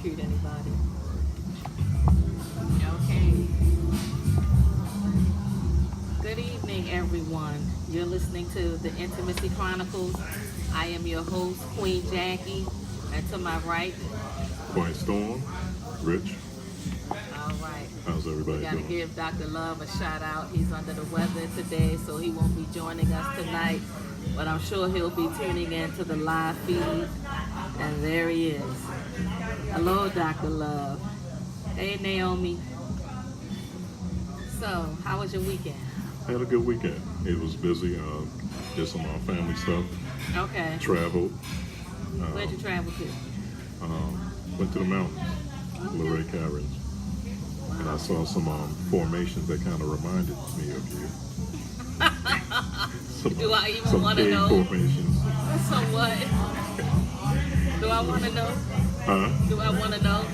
electrocute anybody. Okay. Good evening, everyone. You're listening to the Intimacy Chronicles. I am your host, Queen Jackie, and to my right, Quiet Storm, Rich. all right. How's We everybody got to doing? give Dr. Love a shout out. He's under the weather today, so he won't be joining us tonight. But I'm sure he'll be tuning in to the live feed. And there he is. Hello, Dr. Love. Hey, Naomi. So, how was your weekend? I had a good weekend. It was busy. Did some family stuff. Okay. Traveled. Where'd you travel to? Went to the mountains, Luray Caverns, and I saw some formations that kind of reminded me of you. Do I even some want to cave know? formations. So what? Do I want to know? Huh? Do I want to know?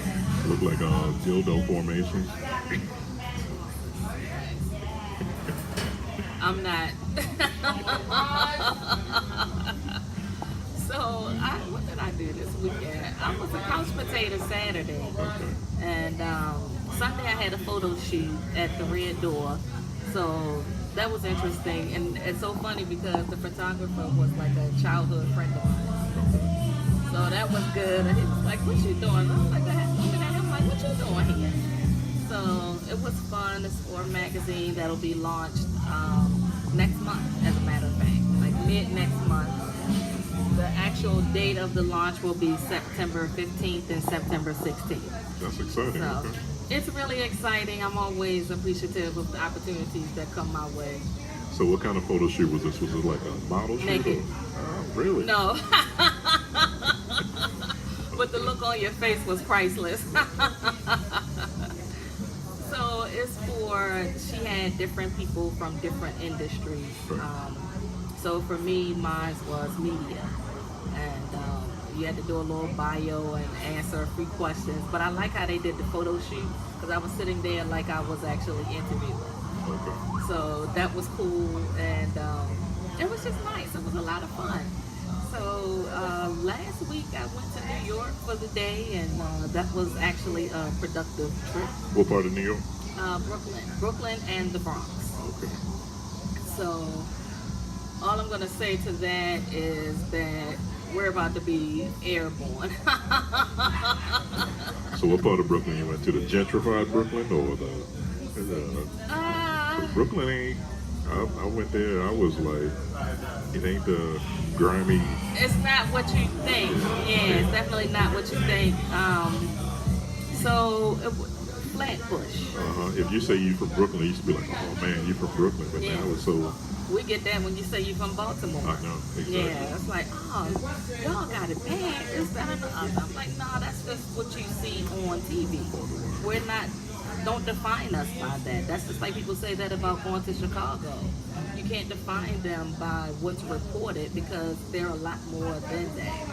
Look like dildo formations. I'm not. So, what did I do this weekend? I was a couch potato Saturday. Okay. And Sunday I had a photo shoot at the Red Door. So that was interesting. And it's so funny because the photographer was like a childhood friend of mine. So that was good. And he was like, what you doing? I was like, looking at him like, what you doing here? So it was fun. It's for a magazine that'll be launched next month, as a matter of fact. Like mid next month. The actual date of the launch will be September 15th and September 16th. That's exciting. So Okay. it's really exciting. I'm always appreciative of the opportunities that come my way. So what kind of photo shoot was this? Was it like a model shoot? Naked. Oh, really? No. But the look on your face was priceless. So it's she had different people from different industries. Right. So for me, mine was media. And you had to do a little bio and answer a few questions. But I like how they did the photo shoot because I was sitting there like I was actually interviewing. Okay. So that was cool, and it was just nice. It was a lot of fun. So last week I went to New York for the day, and that was actually a productive trip. What part of New York? Brooklyn and the Bronx. Okay. So all I'm gonna say to that is that we're about to be airborne. So what part of Brooklyn you went to? The gentrified Brooklyn or the Brooklyn ain't. I went there. I was like, it ain't the grimy. It's not what you think. Yeah, it's definitely not what you think. Flatbush. If you say you from Brooklyn, you used to be like, oh man, you from Brooklyn. But Yeah. now it's so. We get that when you say you're from Baltimore. I know exactly. Yeah, it's like, oh, y'all got it bad. It's that and the other. I'm like, no, that's just what you see on TV. We're not. Don't define us by that. That's just like people say that about going to Chicago. You can't define them by what's reported because they're a lot more than that.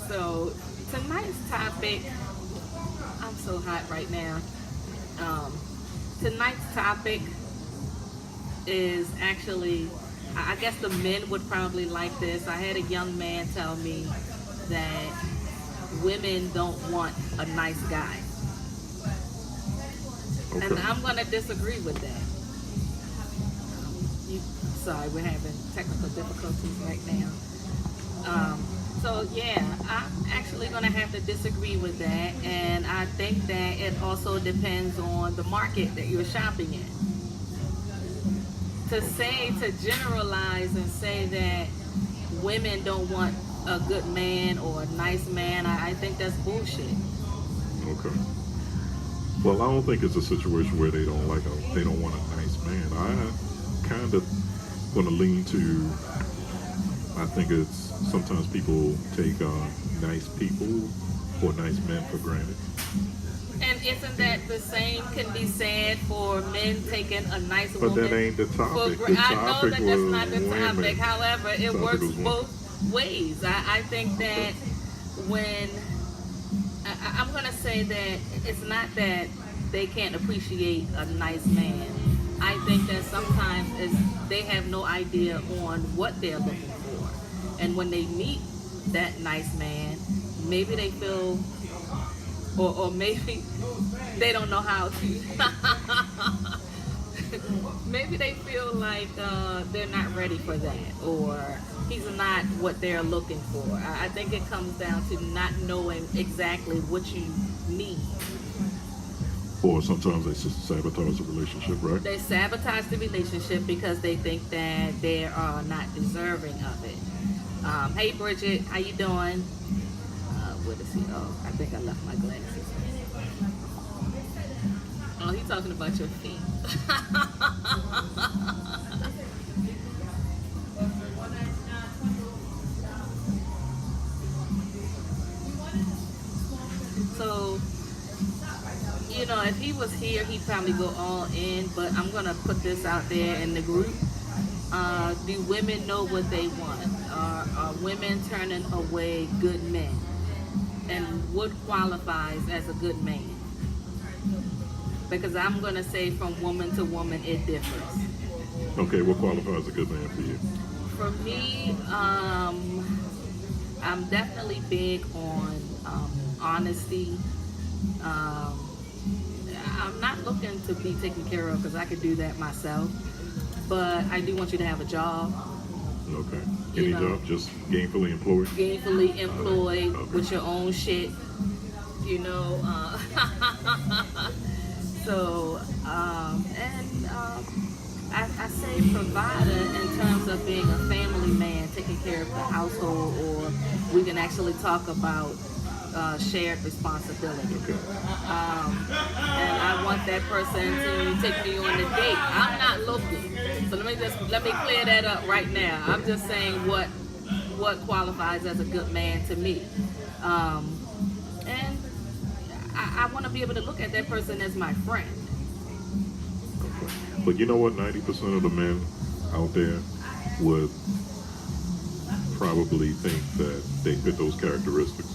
So tonight's topic, I'm so hot right now. Tonight's topic is actually, I guess the men would probably like this. I had a young man tell me that women don't want a nice guy. Okay. And I'm going to disagree with that. Sorry, we're having technical difficulties right now. So yeah, I'm actually going to have to disagree with that. And I think that it also depends on the market that you're shopping in. To generalize and say that women don't want a good man or a nice man, I think that's bullshit. Okay. Well, I don't think it's a situation where they don't want a nice man. I kind of going to lean to. I think it's sometimes people take nice people or nice men for granted. And isn't that the same can be said for men taking a nice woman? But that ain't the topic. The I know topic that that's was not the topic. women. However, it Topic works was women. both ways. I think that when I'm going to say that it's not that they can't appreciate a nice man. I think that sometimes they have no idea on what they're looking for. And when they meet that nice man, maybe they feel, or maybe they don't know how to. Maybe they feel like they're not ready for that, or he's not what they're looking for. I think it comes down to not knowing exactly what you need. Or sometimes they sabotage the relationship, right? They sabotage the relationship because they think that they are not deserving of it. Hey Bridget, how you doing? What is he? Oh, I think I left my glasses. Oh, he's talking about your feet. So, if he was here, he'd probably go all in, but I'm going to put this out there in the group. Do women know what they want? Are women turning away good men? And what qualifies as a good man? Because I'm going to say from woman to woman, it differs. Okay, what qualifies a good man for you? For me, I'm definitely big on honesty. I'm not looking to be taken care of because I could do that myself. But I do want you to have a job. Okay. Any job? Just gainfully employed? Gainfully employed Okay. with your own shit. So, I say provider in terms of being a family man, taking care of the household, or we can actually talk about shared responsibility. Okay. And I want that person to take me on the date. I'm not looking. So let me clear that up right now. I'm just saying what qualifies as a good man to me. And I want to be able to look at that person as my friend. Okay. But you know what? 90% of the men out there would probably think that they fit those characteristics.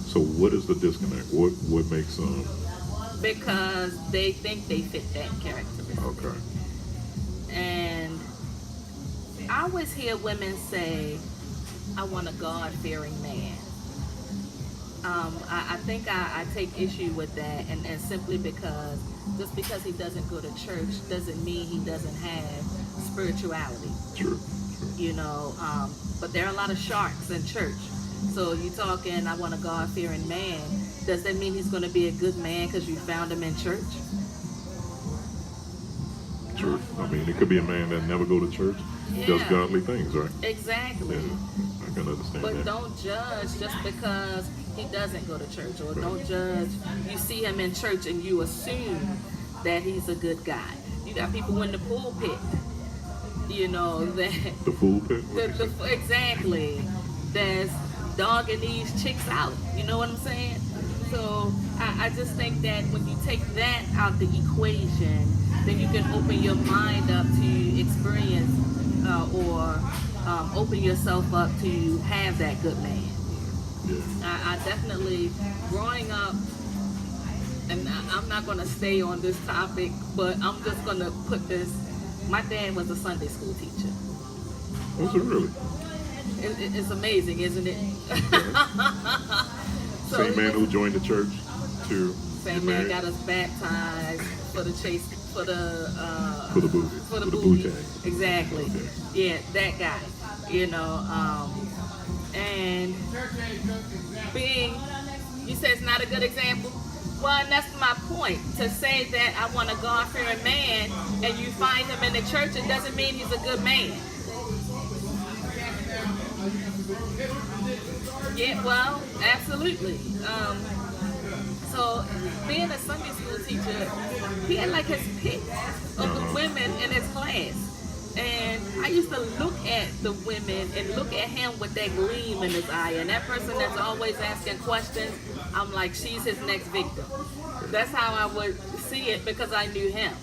So what is the disconnect? What makes them? Because they think they fit that characteristic. Okay. And I always hear women say, I want a God-fearing man. I think I take issue with that, and simply because just because he doesn't go to church doesn't mean he doesn't have spirituality. True. But there are a lot of sharks in church. So you talking, I want a God-fearing man. Does that mean he's going to be a good man because you found him in church? True. I mean, it could be a man that never go to church, does godly things, right? Exactly. Yeah, I can understand But that. don't judge just because he doesn't go to church, or don't judge. You see him in church and you assume that he's a good guy. You got people in the pulpit, that The fool pit? exactly, that's dogging these chicks out. You know what I'm saying? So I just think that when you take that out the equation, then you can open your mind up to experience or open yourself up to have that good man. Yeah. I definitely, growing up, and I'm not going to stay on this topic, but I'm just going to put this. My dad was a Sunday school teacher. Was it really? It's amazing, isn't it? So Same man who joined the church to same get man married? got us baptized for the For the booty. for the For the booty. booty. Exactly. Okay. Yeah, that guy. And being, you said it's not a good example. Well, and that's my point. To say that I want a God-fearing man, and you find him in the church, it doesn't mean he's a good man. Yeah, well, absolutely. So being a Sunday school teacher, he had like his pick of the women in his class. And I used to look at the women and look at him with that gleam in his eye. And that person that's always asking questions, I'm like, she's his next victim. That's how I would see it because I knew him.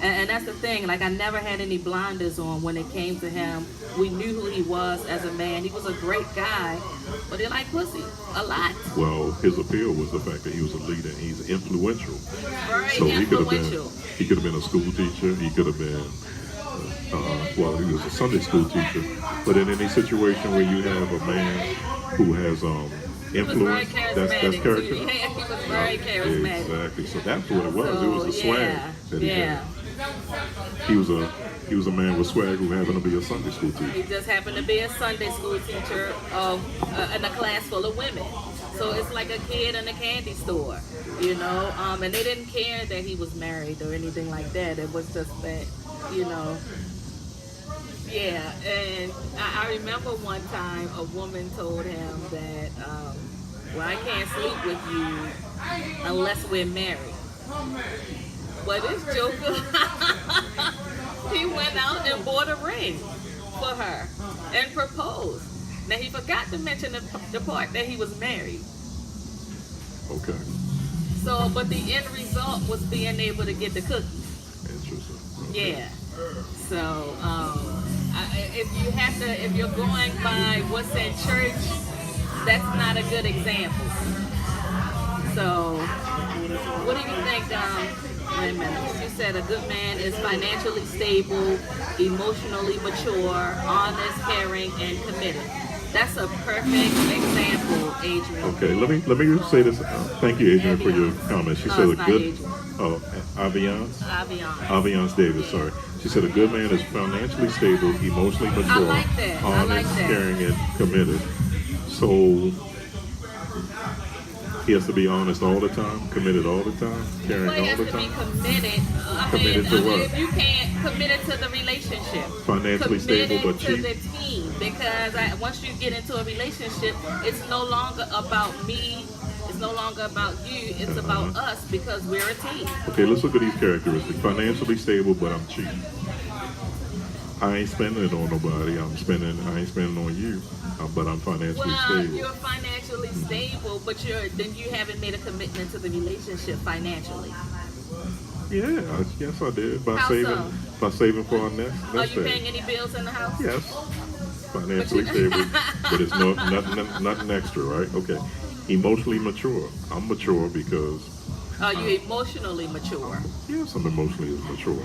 And that's the thing, like I never had any blinders on when it came to him. We knew who he was as a man. He was a great guy, but he liked pussy a lot. Well, his appeal was the fact that he was a leader and he's influential. Very So he could influential. have been a school teacher. He could have been, he was a Sunday school teacher. But in any situation where you have a man who has He was very influence. That's charismatic character. too. Yeah, he was very charismatic. Exactly. So that's what it was. It was So the swag yeah, that he yeah. had. He was a man with swag who happened to be a Sunday school teacher. He just happened to be a Sunday school teacher in a class full of women. So it's like a kid in a candy store, you know. And they didn't care that he was married or anything like that. It was just that, you know. Yeah, and I remember one time a woman told him that, well, I can't sleep with you unless we're married. But this joker, he went out and bought a ring for her and proposed. Now he forgot to mention the part that he was married. Okay. So, but the end result was being able to get the cookies. Interesting. Okay. Yeah. So, if you're going by what's in church, that's not a good example. So, what do you think? Wait a minute. You said a good man is financially stable, emotionally mature, honest, caring, and committed. That's a perfect example, Adrian. Okay, let me say this. Thank you, Adrian, for your comments. She No, said it's a not good. Adrian. Oh, Aviance? Aviance. Aviance Davis, sorry. She said a good man is financially stable, emotionally mature, I like that. I honest, like that. caring, and committed. So he has to be honest all the time, committed all the time, caring Well, he all has the to be time. committed. Committed to what? If you can't committed to the relationship, Financially stable, but committed to cheap. the team. Because once you get into a relationship, it's no longer about me. It's no longer about you. It's about us because we're a team. Okay, let's look at these characteristics. Financially stable, but I'm cheap. I ain't spending it on nobody. I ain't spending on you, but I'm financially Well, stable. you're financially stable, but then you haven't made a commitment to the relationship financially. Yeah, yes, I did by How saving so? by saving for our next Are you egg. paying any bills in the house? Yes, financially stable, but it's nothing extra, right? Okay, emotionally mature. I'm mature because Are you emotionally mature? yes, I'm emotionally mature.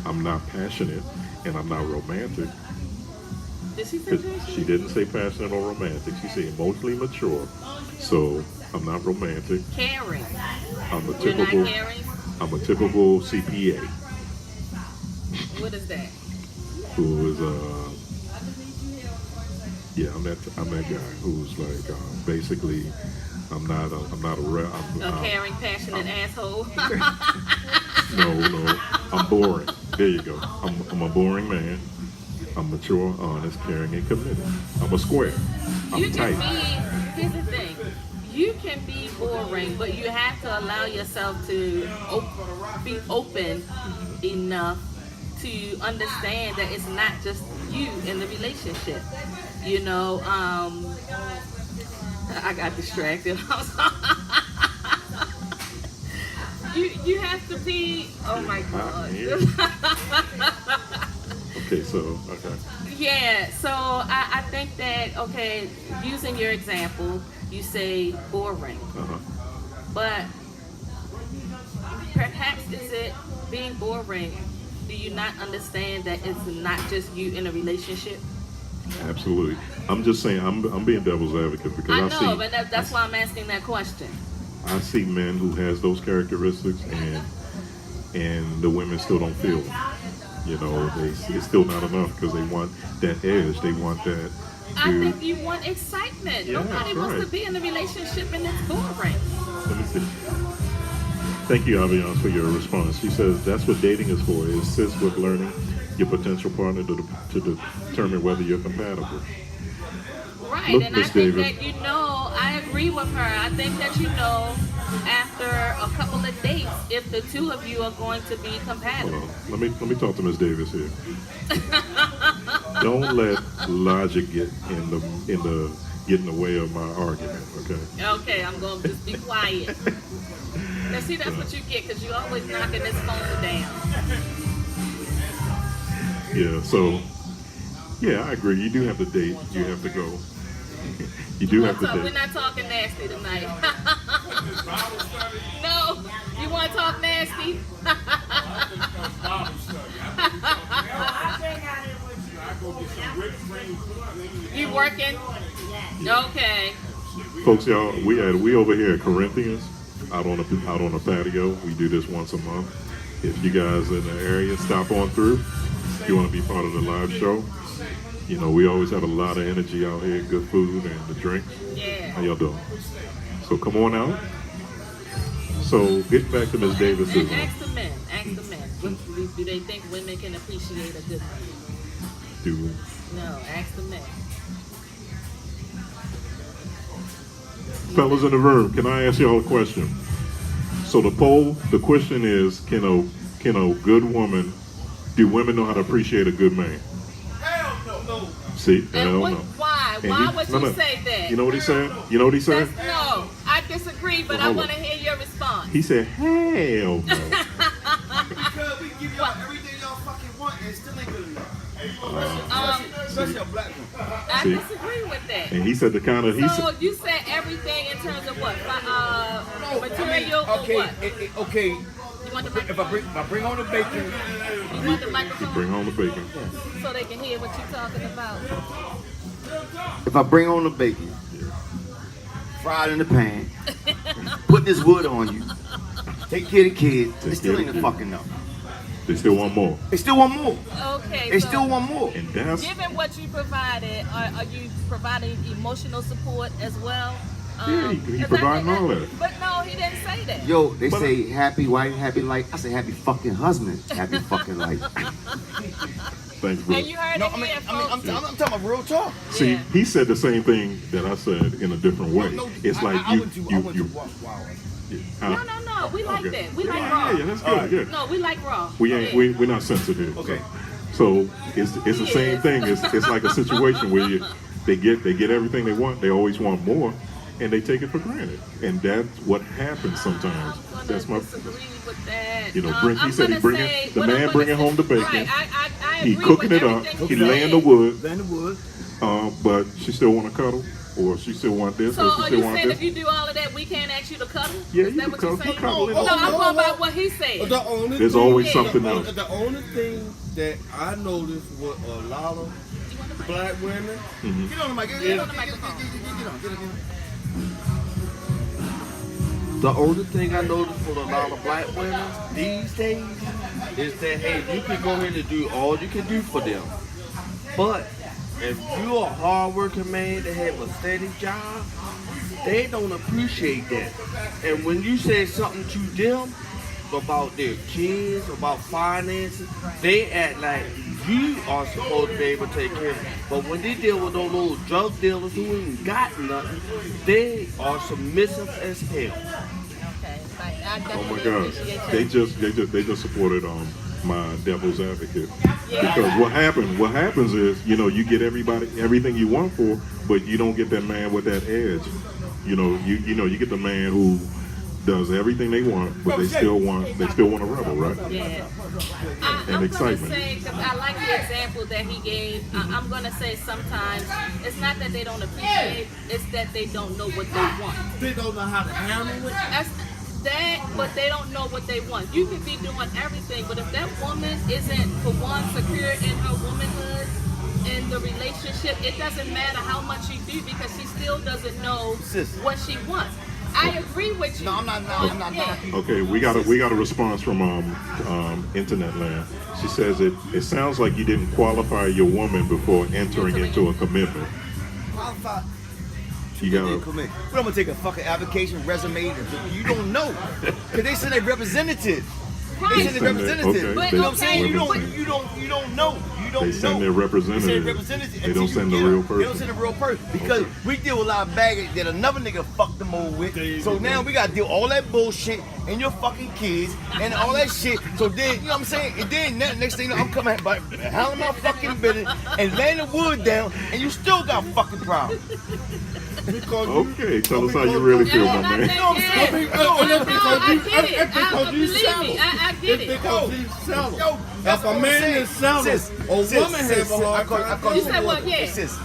I'm not passionate and I'm not romantic. Did she say that? She didn't say passionate or romantic. She said emotionally mature. So I'm not romantic. Caring. I'm a You're not typical. caring? I'm a typical CPA What is that? who is yeah, I'm that guy who's like basically I'm not a rep. A caring, passionate asshole. No, I'm boring. There you go. I'm a boring man. I'm mature, honest, caring, and committed. I'm a square. You I'm can tight. be, here's the thing, you can be boring, but you have to allow yourself to be open enough to understand that it's not just you in the relationship. You know, I got distracted. You have to be, oh my God. Okay, so okay. Yeah, so I think that, okay, using your example, you say boring, but perhaps is it being boring? Do you not understand that it's not just you in a relationship? Absolutely. I'm just saying I'm being devil's advocate because I I know, see but that's why I'm asking that question. I see men who has those characteristics and the women still don't feel it. You know, it's still not enough because they want that edge. They want that. I think you want excitement. Yeah, Nobody that's wants right. to be in a relationship and it's boring. Let me see. Thank you, Aviance, for your response. She says that's what dating is for. It assists with learning your potential partner to determine whether you're compatible. Right, Look, and I Miss think Davis. that, I agree with her. I think that, after a couple of dates, if the two of you are going to be Hold compatible. on. Let me talk to Miss Davis here. Don't let logic get in the way of my argument. Okay. Okay, I'm going to just be quiet. Now, see, that's what you get because you're always knocking this phone down. Yeah. So, yeah, I agree. You do have to date. You have to go. You do have to We're date. not talking nasty tonight. No, you want to talk nasty? You working? Okay. Folks, y'all, we over here at Corinthians, out on the patio. We do this once a month. If you guys in the area, stop on through. If you want to be part of the live show, you know we always have a lot of energy out here, good food and the drinks. Yeah. How y'all doing? So come on out. So get back to Ms. Davis. And ask the men. Do they think women can appreciate a good man? No, ask the men. Fellas in the room, can I ask y'all a question? So the question is, can a good woman, do women know how to appreciate a good man? Hell no. See, hell no. Why? Why would you say that? You know what he said? No, I disagree, but I want to hear your response. He said, hell no. Because we give y'all everything y'all fucking want and it still ain't good enough. Especially a black one. I disagree with that. And he said So you said everything in terms of what? Material or what? Okay. You want the microphone? If I bring on the bacon, You want the microphone? bring home the bacon. So they can hear what you're talking about. If I bring on the bacon, fried in the pan, put this wood on you, take care of the kids, it still ain't fucking enough. They still want more. They still want more. Okay. They still want more. And that's Given what you provided, are you providing emotional support as well? Yeah, he providing all that. But no, he didn't say that. Yo, they say happy wife, happy life. I say happy fucking husband, happy fucking life. Thanks, bro. And you heard no, it I mean, here, I'm folks. talking about real talk. See, Yeah. he said the same thing that I said in a different way. No, It's I like went to wow. huh? No. We like Okay. that. We like Yeah, raw. yeah, that's good. Yeah. No, we like raw. We're not sensitive. Okay. So it's the same thing. It's like a situation where they get everything they want. They always want more, and they take it for granted. And that's what happens sometimes. That's my. disagree with that. You know, he said I'm bringing home the bacon. Right, I He agree cooking with it up. everything He you laying said. the wood. Then the wood. But she still want to cuddle, or she still want this, So or she are still you want saying this. if you do all of that, we can't ask you to cuddle? Yeah, Is you that can what cuddle. you're saying? Cuddle it No, up. I'm talking about what he said. The only There's thing, always Yeah. something else. The only thing that I noticed with a lot of black women. Mhm. Get on the mic. Get on the microphone. Get on. The only thing I noticed for a lot of black women these days is that, hey, you can go ahead and do all you can do for them. But if you're a hard-working man that have a steady job, they don't appreciate that. And when you say something to them about their kids, about finances, they act like you are supposed to be able to take care of them. But when they deal with those little drug dealers who ain't got nothing, they are submissive as hell. Okay, like, I Oh my definitely God! appreciate that. They just supported my devil's advocate Yeah. because what happens is you get everything you want for, but you don't get that man with that edge. You get the man who does everything they want, but they still want to rebel, right? Yeah. And I'm excitement. gonna say, because I like the example that he gave. I'm gonna say sometimes it's not that they don't appreciate, it's that they don't know what they want. They don't know how to handle it. That's that, but they don't know what they want. You could be doing everything, but if that woman isn't, for one, secure in her womanhood, in the relationship, it doesn't matter how much you do because she still doesn't know what she wants. I agree with you. No, I'm not. Yeah. Okay, we got a response from Internet Land. She says it sounds like you didn't qualify your woman before entering into a commitment. Qualified. You gotta. We're gonna take a fucking application resume. You don't know, cause they said they representative. They said they representative. Okay. But You know what I'm saying? okay, You don't know. You don't They send know. their representative. They send representative. They don't until send you the get real them. They don't person. send the real person because we deal with a lot of baggage that another nigga fucked them over with. So now we gotta deal all that bullshit and your fucking kids and all that shit. So then, you know what I'm saying? And then next thing you know, I'm coming by handling my fucking business and laying the wood down, and you still got fucking problems. Okay, tell us how you really feel, my man. I get it. Because he's selling. Yo, If a man is selling, a woman has a hard time. You said what? Yeah. Sis,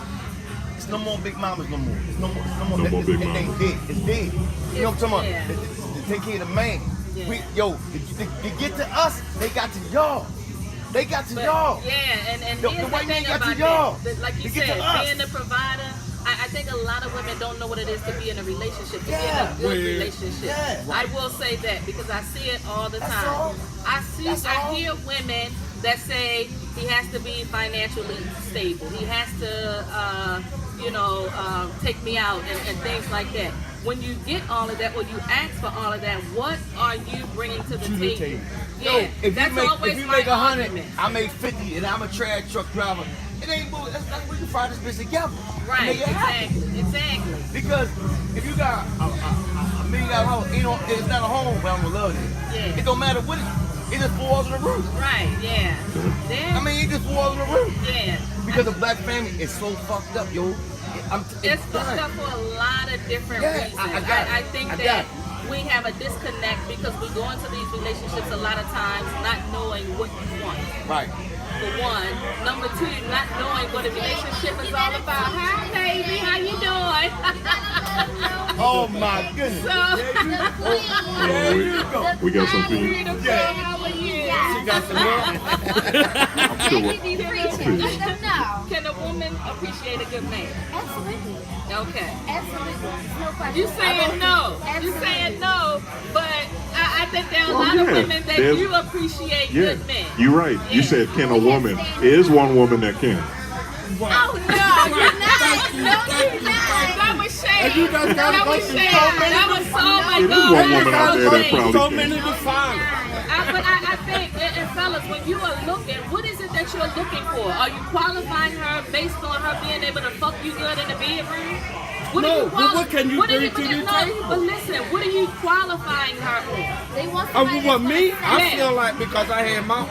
it's no more big mamas no more. It's no more. No more big They mamas. dead. It's dead. You know what I'm talking Yeah. about? They take care of the man. Yeah. They get to us, they got to y'all. They got to y'all. Yeah, and The here's white the man thing got to about y'all. that. Like you They get said, to us. being the provider, I think a lot of women don't know what it is to be in a relationship, to be in a good relationship. I will say that because I see it all the time. I hear women that say he has to be financially stable. He has to, take me out and things like that. When you get all of that, or you ask for all of that, what are you bringing to the table? Yeah, if that's you make, always if you my make 100, argument. I make 50, and I'm a trash truck driver. It ain't bull. That's we can fry this bitch together. Right, Make it happen. exactly. Because if you got a $1 million house, it's not a home, but I'm gonna love it. Yeah. It don't matter what it just falls on the roof. Right, yeah. I mean, it just falls on the roof. Yeah. Because the black family is so fucked up, yo. It's fucked up for a lot of different reasons. I think that we have a disconnect because we go into these relationships a lot of times not knowing what you want. Right. For one. Number two, not knowing what a relationship is all about. Hi, baby. How you doing? Oh, my goodness. There you go. We got some feet. How are you? She got some more. I'm sure. Let them know. Can a woman appreciate a good man? Absolutely. Okay. Absolutely. No question. You saying no. You saying no, but I think there are a lot of women that do appreciate good men. You're right. You said, can a woman? Is one woman that can. Oh, no, you're not. No, you're not. That was shade. You just gotta That go was through shade. so many That was, oh my It is God. one woman out there that probably so can. many definers. But I think, and fellas, when you are looking, what is it that you're looking for? Are you qualifying her based on her being able to fuck you good in the bedroom? No, but what can you bring to the table? But listen, what are you qualifying her on? They want somebody With me, that's I Yeah. feel like because I had my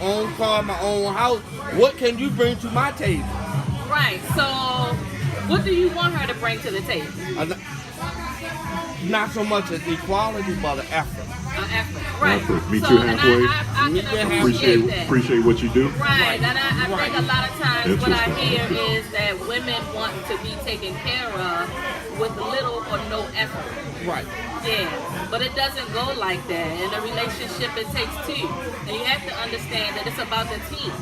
own car, my own house. What can you bring to my table? Right. So, what do you want her to bring to the table? Not so much as equality, but an effort. Effort. Right. Effort. Meet so, you and halfway. I Meet you can halfway. appreciate that. Appreciate what you do. Right, and I think a lot of times what I Interesting. hear is that women want to be taken care of with little or no effort. Right. Yeah, but it doesn't go like that. In a relationship, it takes two, and you have to understand that it's about the team.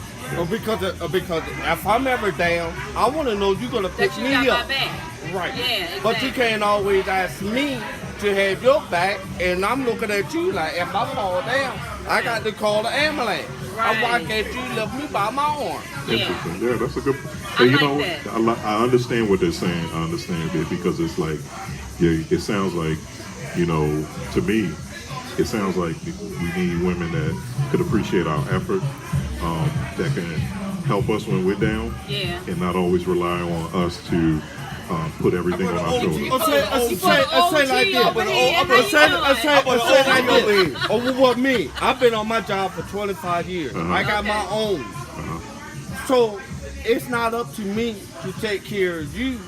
Because if I'm ever down, I want to know you're gonna pick That you me got up. my back. Right. Yeah, exactly. But you can't always ask me to have your back, and I'm looking at you like if I fall down, I got to call the ambulance. Right. I walk at you, lift me by my arm. Interesting. Yeah, that's a good. I Hey, you like know, that. I understand what they're saying. I understand it because it's like, yeah, it sounds like, to me, it sounds like we need women that could appreciate our effort, that can help us when we're down, Yeah. and not always rely on us to put everything on our shoulders. Say like this. over here. How you Say like doing? this. Or what me? I've been on my job for 25 years. Uh-huh. I got my own. So it's not up to me to take care of you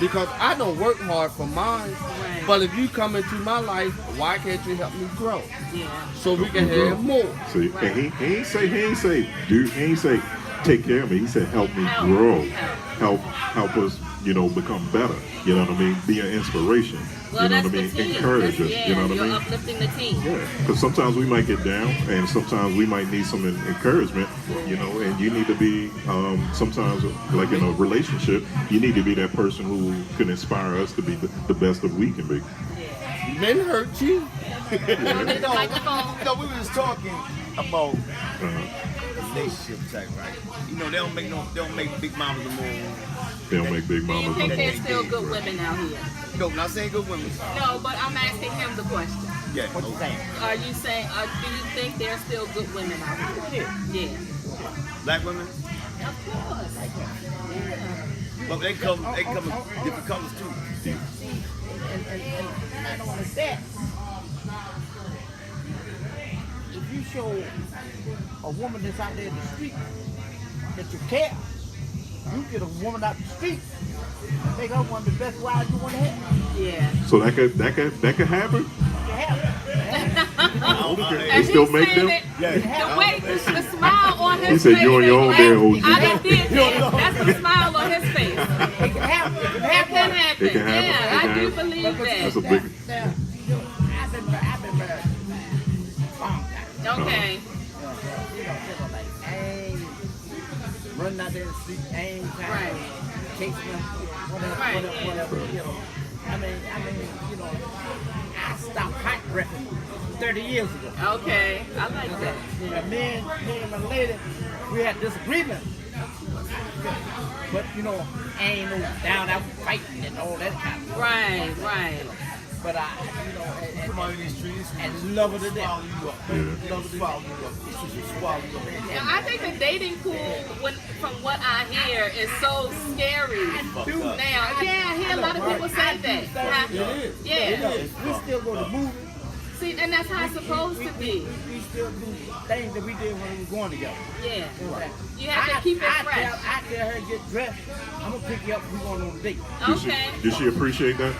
because I don't work hard for mine. Right. But if you come into my life, why can't you help me grow? Yeah. So we can have more. See, and he ain't say, dude, he ain't say, take care of me. He said, help me Help. grow, help us, become better. You know what I mean? Be an inspiration. Well, you know that's what I mean? the team. Encourage us. Yeah, You know what I you're mean? uplifting the team. Yeah, because sometimes we might get down, and sometimes we might need some encouragement, and you need to be, sometimes, like in a relationship, you need to be that person who can inspire us to be the best that we can be. Men hurt you. Microphone. We were just talking about Uh, relationship type, right? They don't make big mamas no more. they don't make big Do you mamas. think no there's more. still good women out here? No, not saying good women. No, but I'm asking him the question. Yeah. What you saying? Are you saying, do you think there's still good women out here? Yeah. Black women? Of course. But they come in different colors too. And not only that, if you show a woman that's out there in the street that you care, you get a woman out the street, make her one of the best wives you want to have. Yeah. So that could happen. You have They And still he's make saying them. it, the way, the smile on his He face. said you on your own there, OG. I done did that. That's the smile on his face. it can happen. It can That happen. can happen. It can happen. Yeah, It can I do happen. believe That's a that. big. Now, I've been married long time. Okay. Like, I ain't running out there in the street, I ain't trying Right. to casement, whatever, Right, whatever, yeah. whatever, you know. I mean, you know, I stopped hot breathing 30 years ago. Okay, I like that. And me and my lady, we had disagreements. But, you know, ain't no down out fighting and all that kind of stuff. Right. But you know, Come out in these streets. and love her to death. Swallow you up. Yeah. Love to swallow you up. This is just swallow you up. Now, I think the dating pool, from what I hear, is so scary. Now, yeah, I hear a lot of people say that. Yeah. We still go to movies. See, and that's how it's supposed to be. We still do things that we did when we were going together. Yeah. You know what I'm saying? You have to keep it fresh. I tell her get dressed. I'm gonna pick you up. We're going on a date. Okay. Did she appreciate that?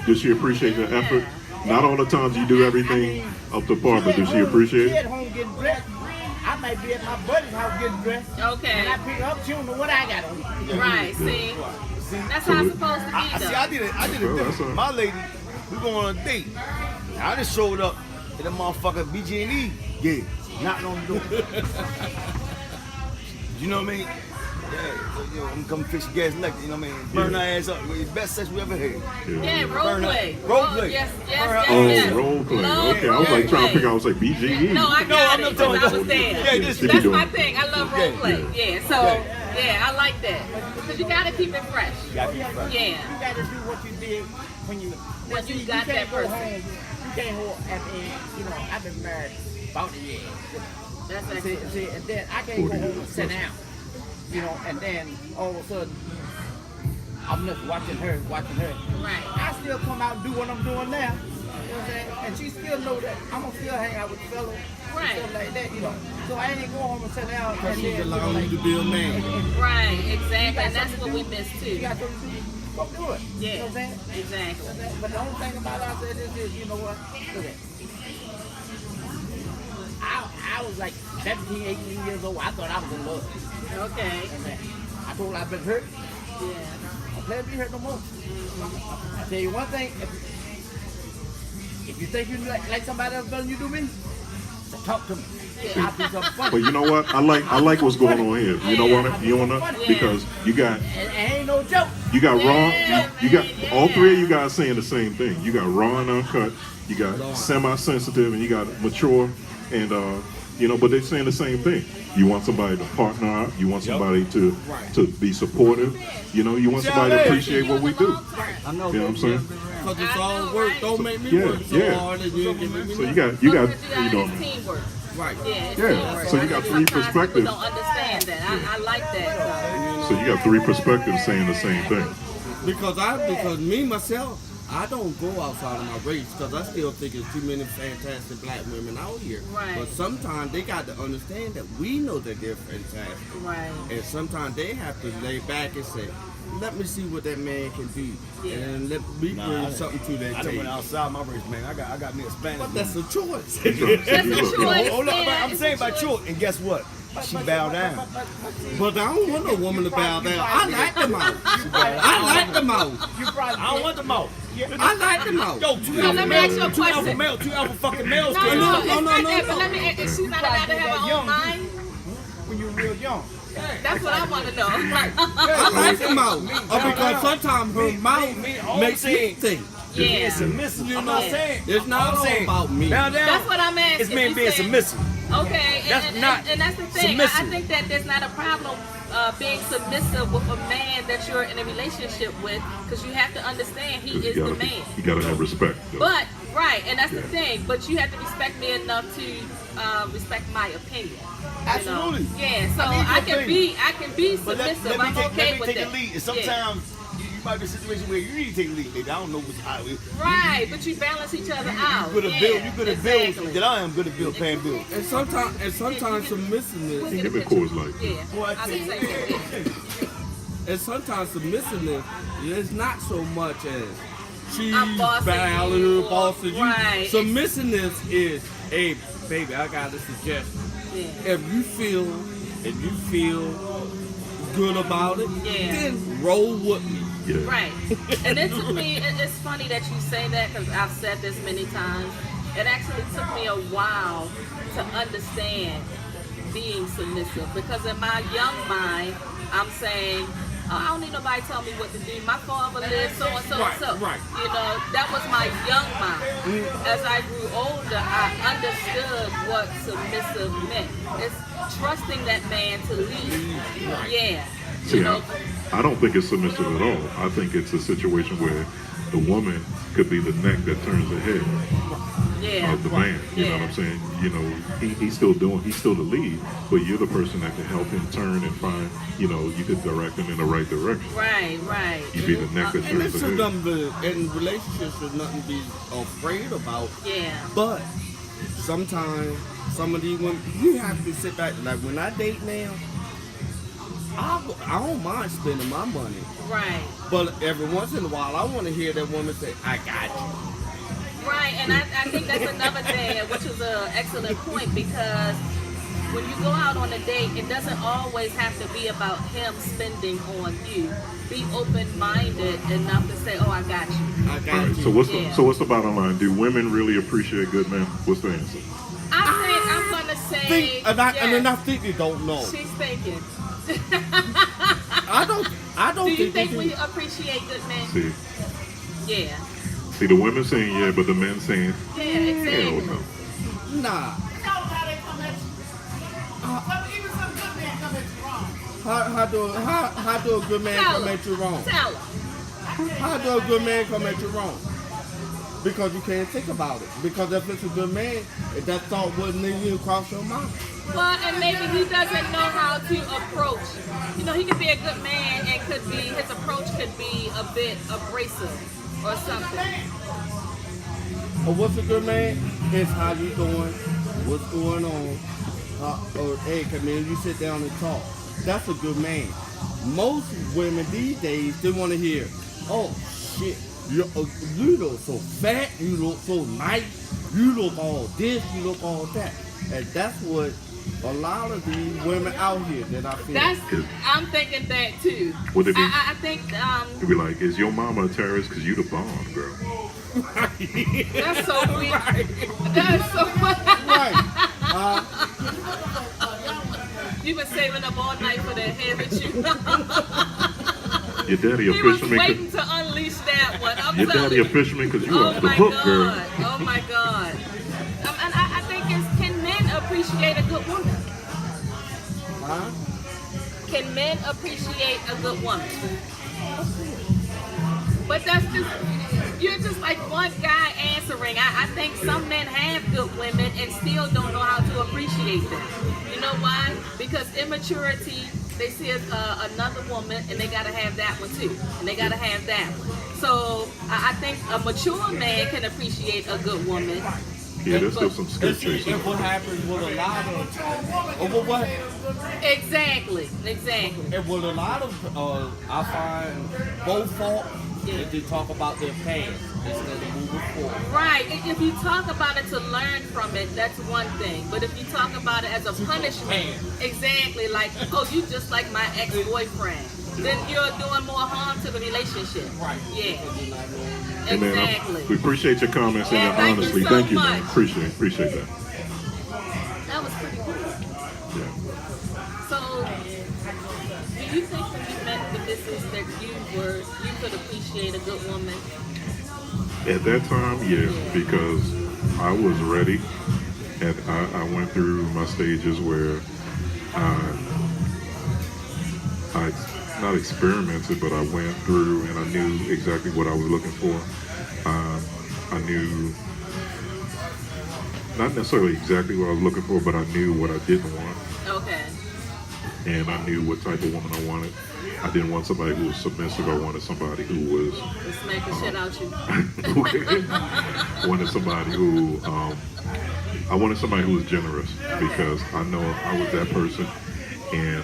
Did she appreciate the effort? Not all the times you do everything up to par, but did she appreciate She at it? home getting dressed. I might be at my buddy's house getting dressed. Okay. And I pick her up. She don't know what I got on. Right. See, that's how it's supposed to be, I though. did it Well, different. that's My lady, we going on a date. I just showed up at the motherfucker BG&E gig, knocking on the door. You know what I mean? Yeah, so, you know, I'm coming fix your gas electric, you know what I mean? Burn our ass up. It's the best sex we ever had. Yeah, role Burn up. play. Role play. Yes. Oh, role play. Love Okay, I was like trying to figure out. I was like BGE. No, I got I'm it telling because I you. was there. Yeah, this- Did you That's do my it? thing. I love role play. Yeah, so, yeah, I like that. Because you got to keep it fresh. Gotta be fresh. Yeah. You got to do what you did when you got that can't go person. home. You can't hold. I mean, you know, I've been married about a year. That's See, excellent. and then I can't go home and sit down. You know, and then all of a sudden, I'm just watching her. Right. I still come out and do what I'm doing now. You know what I'm saying? And she still know that I'm gonna still hang out with the fellas. Right. Stuff like that, you know. So I ain't gonna go home and sit down. Because and she's then, allowing you to be a man. Right, exactly. And that's what we miss, You too. got something to do, go do it. You Yeah, know what I'm saying? exactly. But the only thing about it, I said this is, you know what? Look at it. I was like 17, 18 years old. I thought I was in love. Okay. And I told her I've been hurt. Yeah. I'm glad to be hurt no more. I tell you one thing. If you think you like somebody else better than you do me, so talk to me. I'll do something funny. But you know what? I like what's going on here. You know what? You wanna because you got And ain't no joke. you got raw. You got all three of you guys saying the same thing. You got raw and uncut. You got semi-sensitive, and you got mature, and you know. But they're saying the same thing. You want somebody to partner up. You want somebody to be supportive. You know, you want somebody to appreciate what we do. I know. You know what I'm saying? Because it's all work. Don't make me Yeah, work so yeah. hard and you ain't giving me So you nothing. got you know. It's teamwork. Right. Yeah, it's Yeah, teamwork. so you got I think three sometimes people perspectives. don't understand that. I like that. So you got three perspectives saying the same thing. Because me myself, I don't go outside of my race because I still think there's too many fantastic black women out here. Right. But sometimes they got to understand that we know that they're fantastic. Right. And sometimes they have to lay back and say, let me see what that man can do. Yeah. And let me bring something to that I done went table. outside my race, man. I got me a Spanish But woman. that's a choice. That's a choice. Hold up, Yeah, I'm it's saying a by choice. choice, and guess what? She bowed down. But I don't want no woman to bow down. I like the mouth. I like the mouth. You probably I don't want them out. I like the mouth. Yo, two Now, let me ask you a two alpha question. male, two alpha fucking males. No, came no, out. it's no, not no, that, no. but let me, is she not allowed to have her own mind? when you were real young. That's what I want to know. I like the mouth. Because sometimes her mouth all I'm makes me saying- think. Being Yeah. submissive. You I'm not know, saying. it's not I'm all saying, about me. Bow down. That's what I'm asking. It's men You being said- submissive. Okay, That's and not that's the thing. I submissive. think that there's not a problem being submissive with a man that you're in a relationship with, because you have to understand he is the man. You gotta have respect. Though. But right, and that's the thing. But you have to respect me enough to respect my opinion. you know? Absolutely. Yeah. So I need your I can opinion. be But submissive. let I'm me okay with take that. the lead. And Yeah. sometimes you might be in a situation where you need to take the lead, baby. I don't know what's how it. Right, but you balance each other out. You could have Yeah, built. You could have built exactly. that I am good at build, paying bills. And sometimes We'll submissiveness, get a Give me picture. Coors Light. Yeah. Boy, I I'll tell just you. say that. and sometimes submissiveness is not so much as she's I'm bossing battling you, her, bossing you. right. Submissiveness is, hey, baby, I got a suggestion. Yeah. If you feel good about it, Yeah. then roll with me. Yeah. Right. And it took me, it's funny that you say that because I've said this many times. It actually took me a while to understand being submissive because in my young mind, I'm saying, oh, I don't need nobody to tell me what to do. My father lived so and so and so. Right. You know, that was my young mind. As I grew older, I understood what submissive meant. It's trusting that man to lead. Yeah. See, You know, I don't think it's submissive at all. I think it's a situation where the woman could be the neck that turns the head yeah. of the man. You know what I'm saying? You know, he's still the lead, but you're the person that can help him turn and find, you know, you could direct him in the right direction. Right. You be the neck that And turns it's the head. nothing in relationships, there's nothing to be afraid about. Yeah. But sometimes some of these women, you have to sit back. Like when I date now, I don't mind spending my money. Right. But every once in a while, I want to hear that woman say, I got you. Right, and I think that's another thing, which is an excellent point, because when you go out on a date, it doesn't always have to be about him spending on you. Be open-minded enough to say, oh, I got you. I All got right. you. So what's the bottom line? Do women really appreciate good men? What's the answer? I think I'm going to say, And then I think you don't know. she's thinking. I don't Do you think think you we can- appreciate good men? See, Yeah. see, the women saying yeah, but the men saying Yeah, hell exactly. no. Nah. How do a good man Tell come her. at you wrong? Tell her. How do a good man come at you wrong? Because you can't think about it. Because if it's a good man, that thought wouldn't even cross your mind. Well, and maybe he doesn't know how to approach. You know, he could be a good man and his approach could be a bit abrasive or something. Or what's a good man? It's how you doing, what's going on. Or hey, come in, you sit down and talk. That's a good man. Most women these days, they want to hear, oh shit, you look so fat, you look so nice, you look all this, you look all that. And that's what a lot of these women out here that I feel. I'm thinking that too. Would it be? I think It'd be like, is your mama a terrorist? Because you the bomb, girl. that's so weird. Right. That's so Right. You've been saving up all night for that, haven't you? Your daddy a He was fisherman. waiting to unleash that one. I'm Your telling daddy a you. fisherman because you Oh off the my hook, God. girl. Oh my God. And I think can men appreciate a good woman? Huh? Can men appreciate a good woman? But that's just, you're just like one guy answering. I think some men have good women and still don't know how to appreciate them. You know why? Because immaturity, they see another woman and they gotta have that one too. And they gotta have that one. So I think a mature man can appreciate a good woman. Yeah, there's still some skill And see, chasing. and what happens with a lot of, what Exactly. and with a lot of, I find both fault is they talk about their past instead of moving forward. Right. If you talk about it to learn from it, that's one thing. But if you talk about it as a punishment, exactly, like, oh, you just like my ex-boyfriend, then you're doing more harm to the relationship. Right. Yeah. Hey, man, Exactly. we appreciate your comments and Yeah, your thank you honesty. so Thank you, man. much. Appreciate that. That was pretty cool. Yeah. So, do you think when you met the missus that you could appreciate a good woman? At that time, yeah, because I was ready, and I went through my stages where I not experimented, but I went through and I knew exactly what I was looking for. I knew not necessarily exactly what I was looking for, but I knew what I didn't want, Okay. and I knew what type of woman I wanted. I didn't want somebody who was submissive. I wanted somebody who was Let's smack the shit out you. wanted somebody who I wanted somebody who was generous, because I know I was that person, and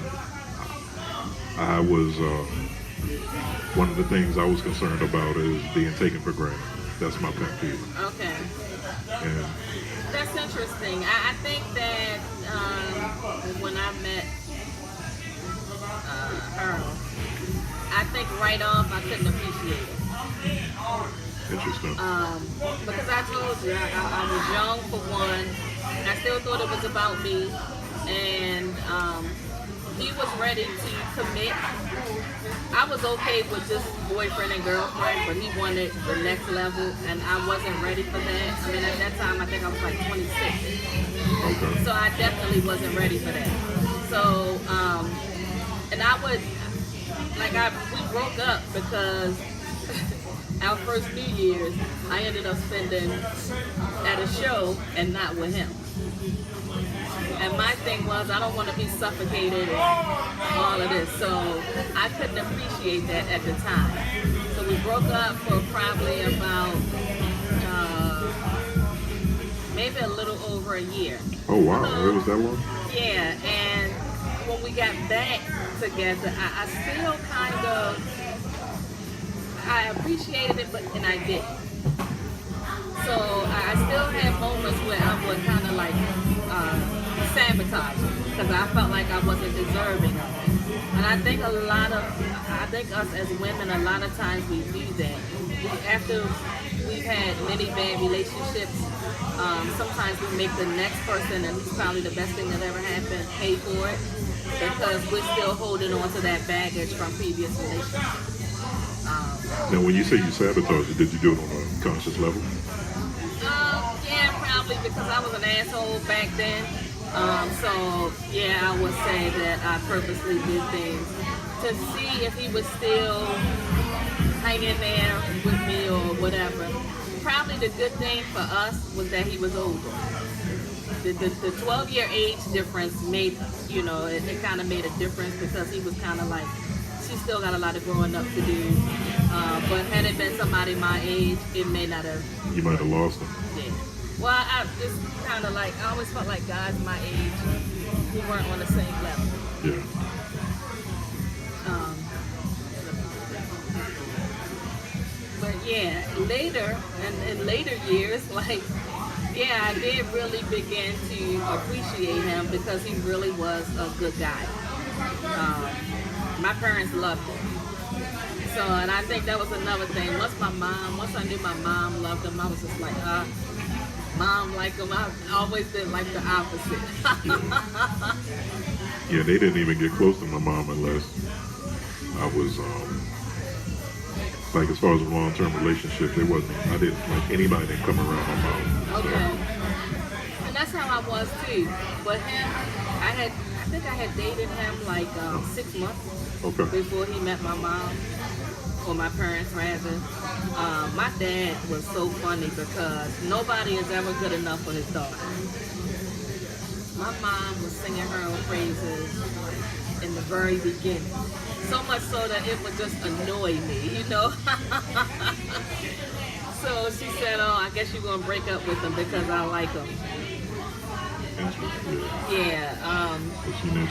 I was one of the things I was concerned about is being taken for granted. That's my pet peeve. Okay. And That's interesting. I think that when I met her, I think right off I couldn't appreciate it. interesting. Because I told you, I was young for one. I still thought it was about me. And he was ready to commit. I was okay with just boyfriend and girlfriend, but he wanted the next level, and I wasn't ready for that. I mean, at that time, I think I was like 26. Okay. So I definitely wasn't ready for that. So, and I would, we broke up because our first New Year's, I ended up spending at a show and not with him. And my thing was, I don't want to be suffocated and all of this. So I couldn't appreciate that at the time. So we broke up for probably about maybe a little over a year. Oh wow, it was that long? Yeah, and when we got back together, I still kind of, I appreciated it, and I didn't. So I still had moments where I would kind of like sabotage because I felt like I wasn't deserving of it. And I think us as women, a lot of times we do that. After we've had many bad relationships, sometimes we make the next person, and it's probably the best thing that ever happened, pay for it because we're still holding on to that baggage from previous relationships. Now, when you say you sabotaged it, did you do it on a conscious level? Yeah, probably because I was an asshole back then. So yeah, I would say that I purposely did things to see if he was still hanging there with me or whatever. Probably the good thing for us was that he was older. The 12-year age difference made, it kind of made a difference because he was kind of like, she still got a lot of growing up to do. But had it been somebody my age, it may not have. You might have lost him. Yeah. Well, I just kind of like, I always felt like guys my age, we weren't on the same level. Yeah. But yeah, later, and in later years, I did really begin to appreciate him because he really was a good guy. My parents loved him. So, and I think that was another thing. Once I knew my mom loved him, I was just like, mom liked him. I always did like the opposite. Yeah, they didn't even get close to my mom unless I was, like as far as a long-term relationship, I didn't like anybody that come around my mom. Okay. And that's how I was too. But him, I think I had dated him like 6 months before he met my mom, or my parents rather. My dad was so funny because nobody is ever good enough for his daughter. My mom was singing her own praises in the very beginning. So much so that it would just annoy me, So she said, I guess you're going to break up with him because I like him. Yeah.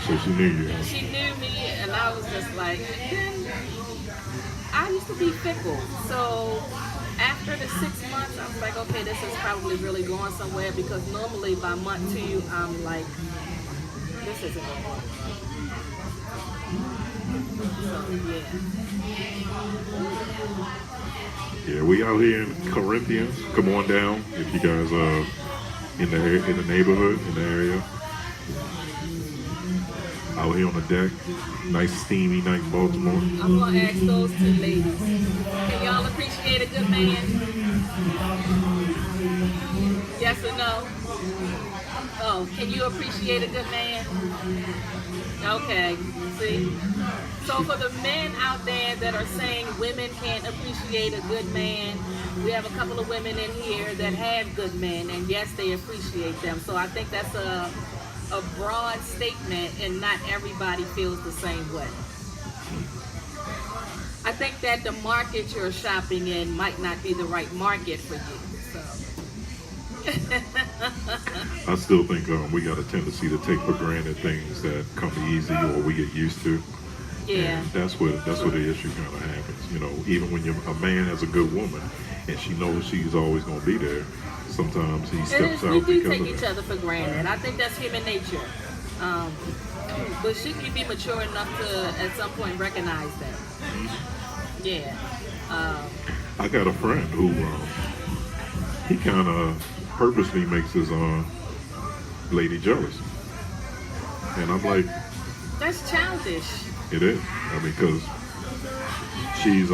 So she knew you. She knew me, and I was just like, I used to be fickle. So after the 6 months, I was like, okay, this is probably really going somewhere because normally by month 2, I'm like, this isn't going to work. So, yeah. Yeah, we out here in Corinthians. Come on down if you guys are in the neighborhood, in the area. Out here on the deck. Nice steamy night in Baltimore. I'm going to ask those 2 ladies. Can y'all appreciate a good man? Yes or no? Oh, can you appreciate a good man? Okay, see? So for the men out there that are saying women can't appreciate a good man, we have a couple of women in here that have good men, and yes, they appreciate them. So I think that's a broad statement, and not everybody feels the same way. I think that the market you're shopping in might not be the right market for you. So. I still think we got a tendency to take for granted things that come easy or we get used to. Yeah. And that's where the issue kind of happens. Even when a man has a good woman and she knows she's always going to be there, sometimes he steps out we do because take of each that. other for granted. I think that's human nature. But shouldn't you be mature enough to, at some point, recognize that? Yeah. I got a friend who he kind of purposely makes his lady jealous, and I'm like, That's childish. It is. I mean, because she's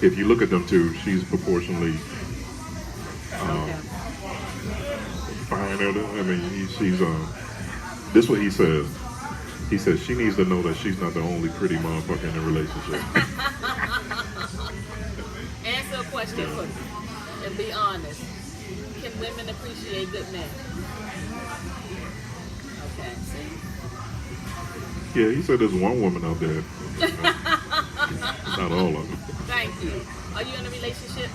if you look at them two, she's proportionally Okay. finer. I mean, she's this is what he says. He says she needs to know that she's not the only pretty motherfucker in the relationship. Answer a question for me and be honest. Can women appreciate good men? Okay, see? Yeah, he said there's one woman out there. Not all of them. Thank you. Are you in a relationship?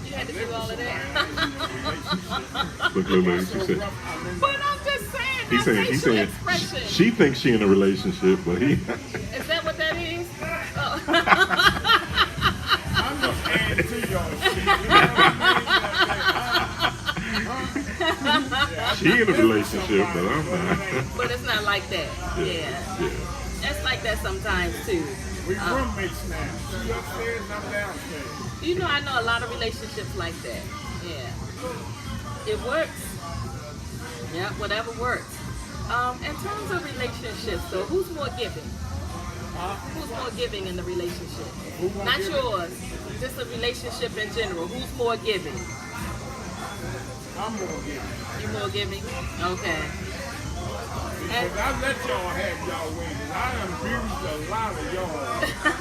You had to do all of that. Look, she said. But I'm just saying, He's that's saying, facial expression. she thinks she in a relationship, but he. Is that what that is? Oh. I'm just adding to y'all shit. She in a relationship, but I'm not. But it's not like that. Yeah. Yeah. It's like that sometimes too. We roommates now. She upstairs and I'm downstairs. You know, I know a lot of relationships like that. Yeah. It works. Yeah, whatever works. In terms of relationships, though, who's more giving? Who's more giving in the relationship? Not yours, just a relationship in general. Who's more giving? I'm more giving. You more giving? Okay. And Because I let y'all have y'all way. I abused a lot of y'all.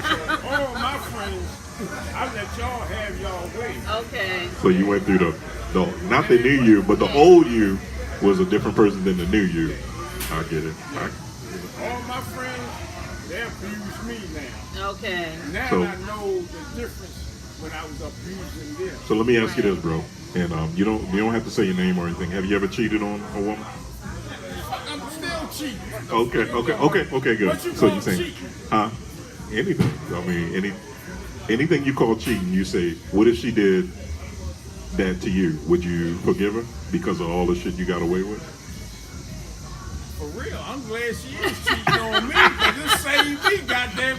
So all my friends, I let y'all have y'all way. okay. So you went through the not the new you, but the old you was a different person than the new you. I get it. All my friends, they abuse me now. Okay. Now So- I know the difference when I was abusing them. So let me ask you this, bro. And you don't have to say your name or anything. Have you ever cheated on a woman? I'm still cheating. Okay, good. What you So call you saying, cheating? huh? Anything. I mean, anything you call cheating, you say, what if she did that to you? Would you forgive her because of all the shit you got away with? For real, I'm glad she is cheating on me because it saved me, goddamn,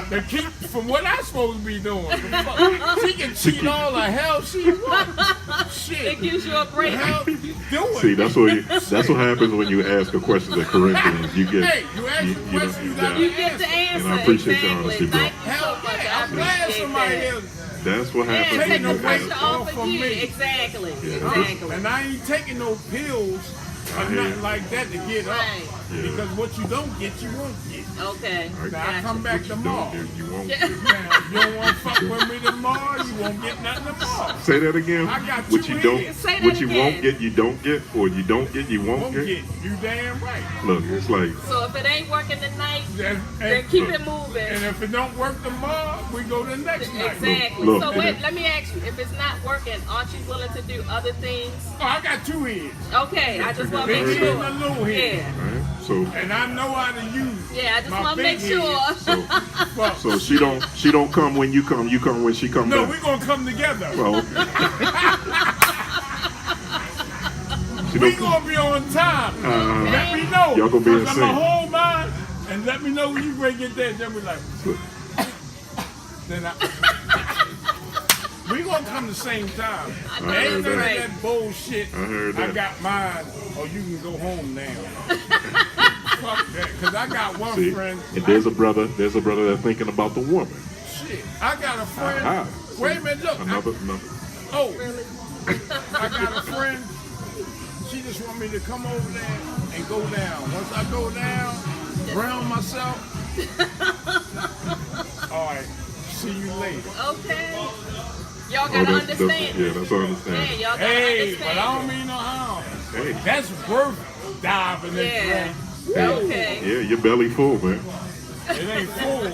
to keep from what I'm supposed to be doing. She can cheat all the hell she wants. Shit. It gives you a break. The hell you doing? See, that's what happens when you ask a question to Corinthians. You get, Hey, you ask a question, you got You to get the answer. And I appreciate your exactly. honesty, bro. Thank you so Hell much. yeah, I I'm glad appreciate somebody that. else. that's what Yeah, happens take when the you pressure ask. off from of you. me. Exactly. Yeah. Exactly. And I ain't taking no pills I or hear nothing you. like that to get up. Right. Yeah. Because what you don't get, you won't get. Okay. Right. Now I Gotcha. come back What tomorrow. you don't do, you won't. Now, if you don't want to fuck with me tomorrow, you won't get nothing tomorrow. Say that again. I got What two you don't, heads. Say that what you again. won't get, you don't get, or you don't get, you won't Won't get. get. You damn right. Look, it's like So if it ain't working tonight, And, then keep it moving. and if it don't work tomorrow, we go the next night. Exactly. Look, So and wait, it- let me ask you, if it's not working, aren't you willing to do other things? Oh, I got two heads. Okay, I just want to Big make head sure. and a little head. Yeah. right. So And I know how to use Yeah, I just my want to big make sure. head. Fuck. so she don't come when you come when she comes No, back. we're going to come together. Well, she We don't- going to be on time. Let me know. Y'all gonna be in 'Cause sync. I'ma hold mine and let me know when you ready to get there. Then we like, then we gonna come the same time. I know Ain't that's none of right. that bullshit. I heard that. got mine, or you can go home now. Fuck that, cause I got one see, friend. and there's a brother that's thinking about the woman. Shit, I got a friend. Aha. Wait a minute, look. Another. Oh, I got a friend. She just want me to come over there and go down. Once I go down, ground myself. All right, see you later. Okay. Y'all Oh, gotta that's understand. yeah, that's all I understand. Yeah, y'all gotta Hey, understand. but I don't mean no harm. Hey, That's worth diving in Yeah. there. Okay. yeah, your belly full, man. It ain't full.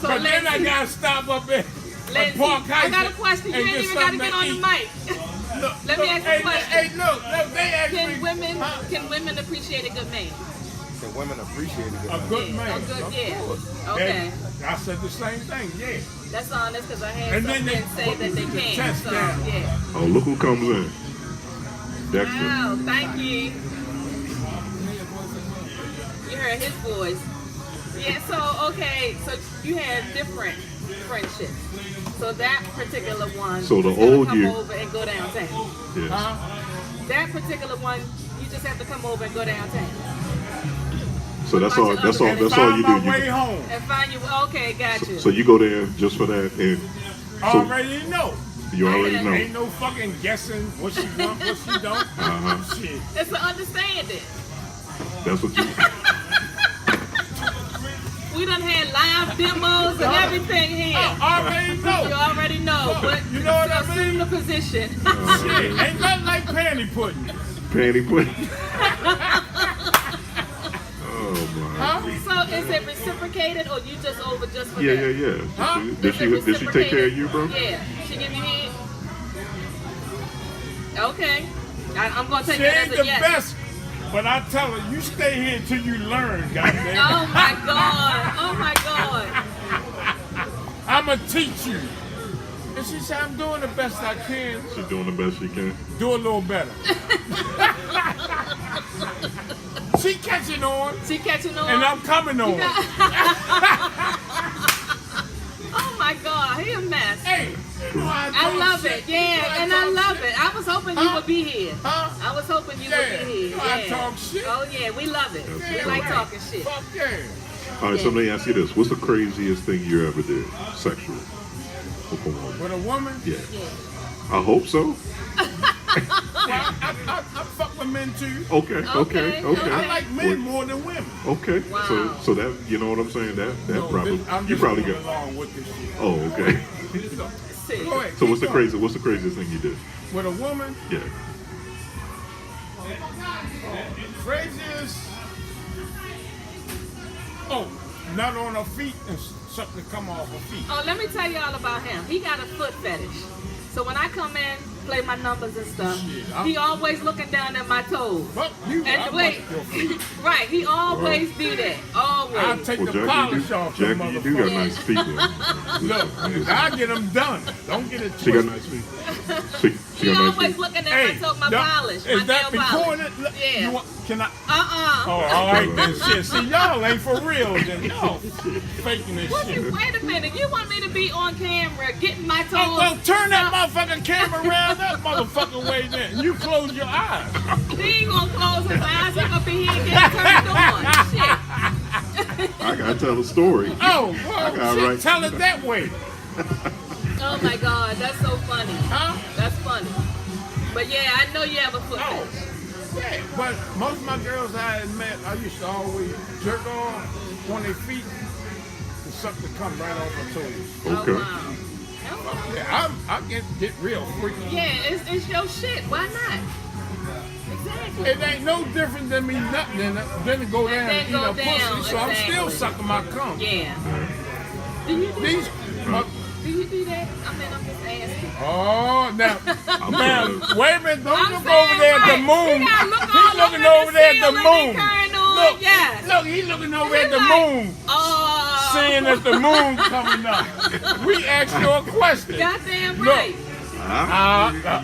So But then I Lindsay, gotta stop up at Lindsay, Park Heights. I got a question. You and ain't get even gotta something get to on the eat. mic. Look, Let me look, ask you a hey, question. Hey, look, they ask me. Can women appreciate a good man? The women appreciate it. A good Yeah, man. a good, of yeah. course. Okay. And I said the same thing, yeah. That's honest because I had And some then they men say that they put the can. test So down. yeah. Oh, look who comes in. Dexter. Wow, thank you. You heard his voice. Yeah, so okay, so you had different friendships. So that particular one So the was gonna old come you- over and go downtown. Yes. that particular one, you just have to come over and go downtown. So that's all. That's all. And That's all find you my do. way home. And find you. Okay, got you. So you go there just for that, and so Already know. you already know. Ain't no fucking guessing what she want, what she don't. Shit. It's an understanding. That's what you. We done had live demos and everything here. Already You know. already know, but You know what I assume mean? the position. Shit. Ain't nothing like panty pudding. Panty pudding. Oh my. So is it reciprocated or you just over just for Yeah, that? yeah, yeah. Huh? Did she take care of you, bro? Yeah. She give you head? Okay. I'm going to take She that ain't as the a yes. best, but I tell her, you stay here until you learn, goddamn. Oh my God. Oh my God. I'ma teach you. And she said, I'm doing the best I can. She's doing the best she can. Do a little better. She catching on, She catching on? and I'm coming on. Oh my God. He a mess. Hey, you know how I talk love shit. it. Yeah, You know and how I talk love shit. it. I was hoping you Huh? would be here. Huh? I was hoping you Yeah. would be here. You know I Yeah. talk shit. Oh yeah, we love it. That's We right. like talking shit. Fuck yeah. All right, so let me ask you this: what's the craziest thing you ever did sexually with a woman? With a woman, Yeah, Yeah. I hope so. well, I fuck with men too. Okay, okay, okay. I like men more than women. Okay, Wow. so that you know what I'm saying? That No, probably I'm you just probably going got. along with this shit. Oh, okay. See. Go ahead, So what's the keep going. craziest thing you did? With a woman, Yeah. craziest. Oh, nut on her feet and something come off her feet. Oh, let me tell you all about him. He got a foot fetish. So when I come in, play my numbers and stuff, Shit, he always looking down at my toes. Fuck you, I And wait, bust your feet. right? He always do that. I'll Always. take Well, the polish off your Jackie, you do got motherfucker. nice feet. Though. Look, I get them done. Don't get it She got twisted. nice feet. She He got nice always feet. looking at Hey, my toe, my that- polish, my is that nail polish. recorded? Look, Yeah. you want, can I? Uh-uh. Oh, all right then. Shit. See, y'all ain't for real. Then y'all faking this What shit. you, wait a minute. You want me to be on camera getting my toes? Oh, well, turn that motherfucking camera around that motherfucking way then. You close your eyes. He ain't gonna close his eyes. He gonna be here getting turned on. Shit. I gotta tell a story. Oh, well, I got shit, right. tell it that way. Oh my God, that's so funny. Huh? That's funny. But yeah, I know you have a foot Oh, fetish. yeah. But most of my girls I had met, I used to always jerk off on their feet and something come right off her toes. Okay. Oh wow. Oh. Yeah, I get real freaky. Yeah, it's your shit. Why not? Exactly. It ain't no different than me nutting than to go down then and eat go a down, pussy, so I'm still exactly. sucking my cum. Yeah. Do you do These, Do you do that? I mean, I'm just asking. oh, now, I'm now, gonna- wait a minute, don't I'm look saying, over there at the right. moon. He gotta look He's all looking over over there at the ceiling moon. and carrying on. Look, Yes. look, he's looking over He at the like, moon, Oh. seeing that the moon coming up. We asked you a question. Goddamn Look. right.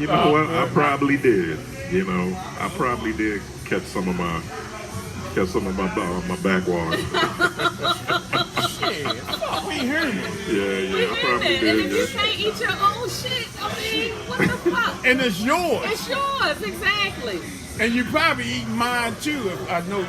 You know what? I probably did. You know, I probably did catch some of my backwater. Shit, fuck, we human. Yeah, I probably And if you did. can't eat your own shit, I mean, what the fuck? And it's yours. It's yours, exactly. And you probably eat mine too, if I know.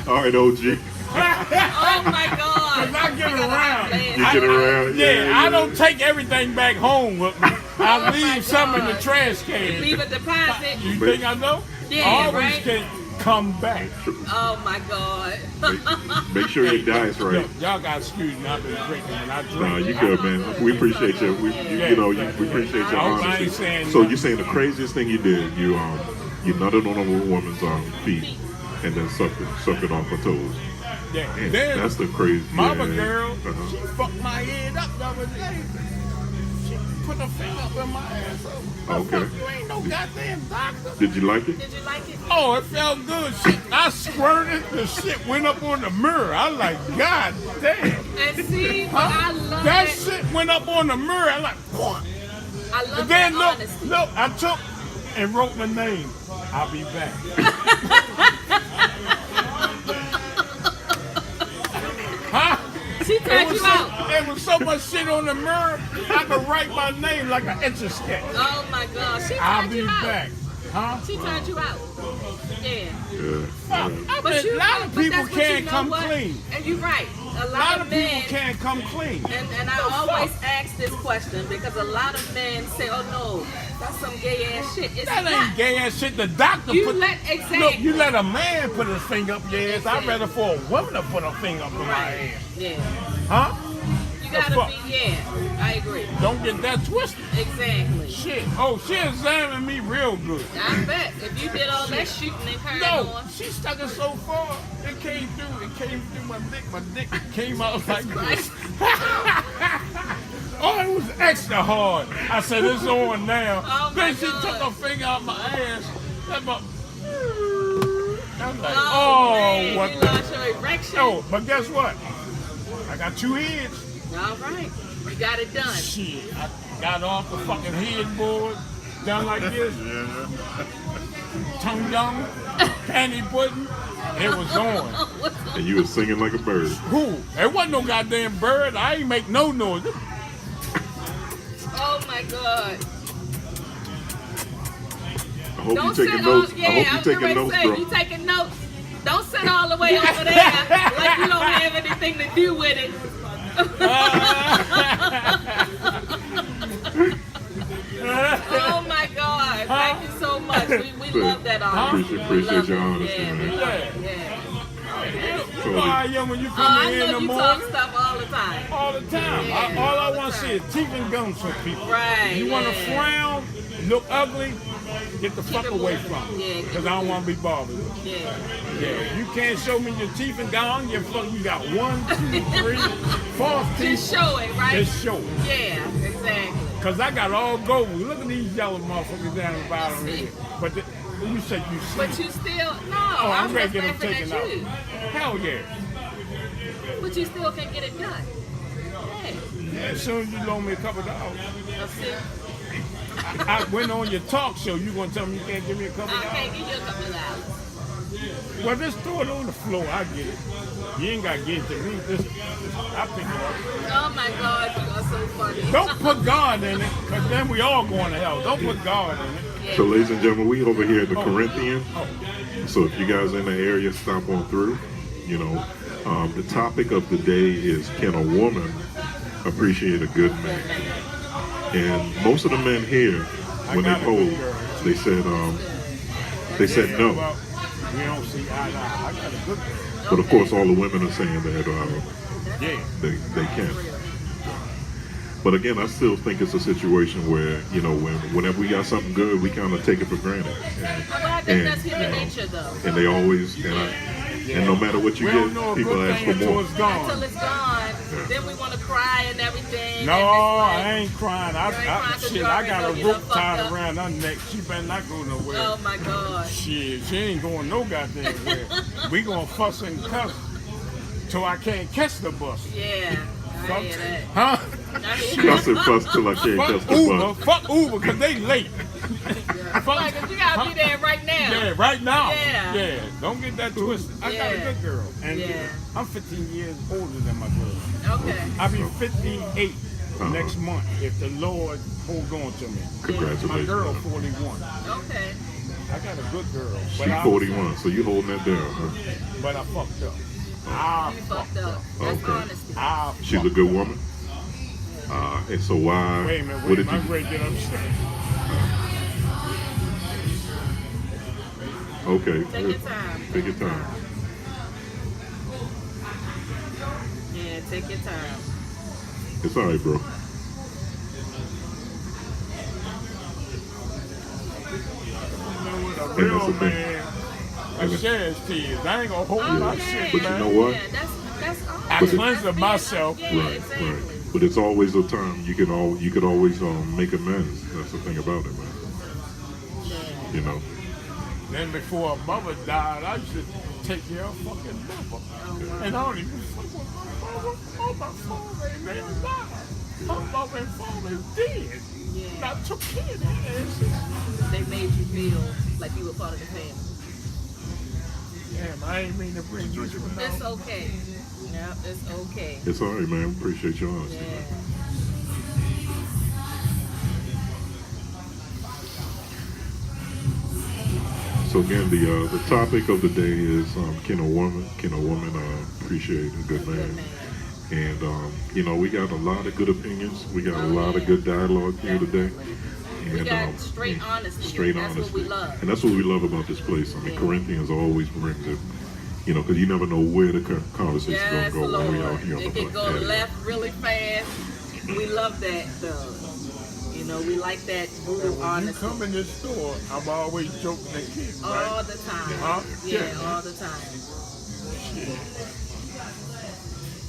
All right, OG. Oh my God. Cause I get around. You get around. Yeah, I don't take everything back home with me. I Oh my leave some in the God. trash can. Leave a deposit. You think I know? Yeah, Always right? can come back. Oh my God. Make sure your diet's right. Look, y'all got excuse me. I've been drinking when I drink. No, you good, man. We appreciate you. We appreciate your I ain't honesty. saying So nothing. you're saying the craziest thing you did? You nutted on a woman's feet and then sucked it off her toes. Yeah. Man, Then that's the crazy. mama yeah. girl, Uh-huh. she fucked my head up the other day. She put her finger up in my ass. Okay. You ain't no goddamn doctor. Did you like it? Did you like it? Oh, it felt good. Shit, I squirted. The shit went up on the mirror. I like, God damn. And see, but I love That that. shit went up on the mirror. I like, what? I love And then that honesty. look, I took and wrote my name. I'll be back. huh? She turned you out. There was so much shit on the mirror, I could write my name like an etch a sketch. Oh my God, she I'll turned be you out. back. Huh? She turned you out. Yeah. Yeah. Fuck, yeah. a lot of people that's what can't you know come what? clean. And you're right. A lot of people can't come clean. And I always ask this question because a lot of men say, "Oh no, that's some gay ass shit." It's That not. ain't gay ass shit. The doctor You put. let exactly. Look, you let a man put his finger up your ass. I'd rather for a woman to put her finger up in my Right. ass. Yeah. Huh? You gotta fuck? be. Yeah. I agree. Don't get that twisted. Exactly. Shit. Oh, she examined me real good. I bet if you did all that shooting and carrying No, on. she stuck it so far, it came through my dick. My dick came out like this. Oh, it was extra hard. I said, it's on now. Oh, my Then she God. took her finger out my ass. That my, I'm like, Oh, man, what you the? lost your erection. Oh, but guess what? I got 2 heads. All right. You got it done. Shit, I got off the fucking headboard, done like this. Tongue down, panty pudding. It was on. And you were singing like a bird. Who? There wasn't no goddamn bird. I ain't make no noise. Oh my God. I hope Don't you sit taking all, notes. yeah, I hope I'm you taking ready to notes, say, bro. you taking notes. Don't sit all the way over there like you don't have anything to do with it. Oh my God. Thank you so much. We love that honesty. Appreciate your We honesty, love it. man. Yeah, we love it. Yeah. You know how I am when you Oh, come I in know in the you morning. talk stuff all the time. All the time. Yeah, All all I the want to time. see is teeth and gums from people. Right, You want to yeah. frown, look ugly, get the fuck it away moving. from me. Yeah, keep Because it I don't want to be bothered with. Yeah. Yeah, you can't show me your teeth and gum. You got 1, 2, 3, false teeth. Just show it, right? Just show it. Yeah, exactly. Because I got all gold. Look at these yellow motherfuckers down the bottom here. But you said you see. But you still, no, Oh, I'm ready just to get them laughing taken at out. you. Hell yeah. But you still can get it done. Hey, As soon as you loan me a couple dollars. let's see. I went on your talk show. You gonna tell me you can't give me a couple I dollars? can't give you a couple of hours. Well, just throw it on the floor. I get it. You ain't got to get it to me. Just, I pick it up. Oh my God, you are so funny. Don't put God in it, because then we all going to hell. Don't put God in it. Yeah. So, ladies and gentlemen, we over here at the Corinthian. So, if you guys in the area, stop on through. You know, the topic of the day is, can a woman appreciate a good man? And most of the men here, when they polled, they said no. Well, we don't see eye to eye. I got a good girl. But of course, all the women are saying that Yeah. they can. But again, I still think it's a situation where, you know, whenever we got something good, we kind of take it for granted. Well, I think that's human nature, though. And they always, and no matter what you We don't know get, a people good ask thing for until more. it's gone. Until it's gone, then we want to cry and everything. No, and it's like, I ain't crying. You ain't crying 'cause Shit, you I already got know a you done rope fucked tied up. around her neck. She better not go nowhere. Oh my God. Shit, she ain't going no goddamn where. We gonna fuss and cuss till I can't catch the bus. Yeah, I hear that. Huh? I hear Cuss and fuss till I can't cuss Fuck the Uber. bus. Fuck Uber, because they late. that. Like, you gotta be there right now. Yeah, right now. Yeah. Yeah, don't get that twisted. I got a Yeah. good girl. And Yeah. I'm 15 years older than my girl. Okay. I'll be 58 next month if the Lord holds on to me. My Congratulations. girl 41. Okay. I got a good girl. She's 41, so you holding that down, huh? But I fucked up. I You fucked up. That's Okay. honesty. She's a good woman. And so why? Wait a minute, what did I'm you? ready to get upset. Okay. Take your time. Take your time. Yeah, take your time. It's all right, bro. A And real that's the thing. man, I And share his tears. I ain't gonna hold Oh, my yeah. shit, But you man. know what? Yeah, that's awesome. I But it- cleanse of myself. Yeah, Right, exactly. right. But it's always a time you could always make amends. That's the thing about it, man. You know. Then before a mother died, I used to take care of fucking mother. And I don't even fuck with my mother. Oh, my father ain't never died. My mother and father is dead. Yeah. And I took care of that ass. They made you feel like you were part of the family. Damn, I ain't mean to bring you to the It's okay. Yep, it's okay. It's all right, man. Appreciate your honesty, Yeah. man. So again, the topic of the day is can a woman appreciate a good man? Good man. And we got a lot of good opinions. We got a Oh, lot of yeah. good dialogue here today. Definitely. And, We got straight honesty. Straight That's honesty. what we love. And that's what we love about this place. I mean, Yeah. Corinthians always brings it, because you never know where the conversation's Yes, going to go when we Lord. out here on It the can go patio. left really fast. We love that, though. We like that brutal When you honesty. come in this store, I'm always joking and kidding, right? All the time. Huh? Yeah, all the time.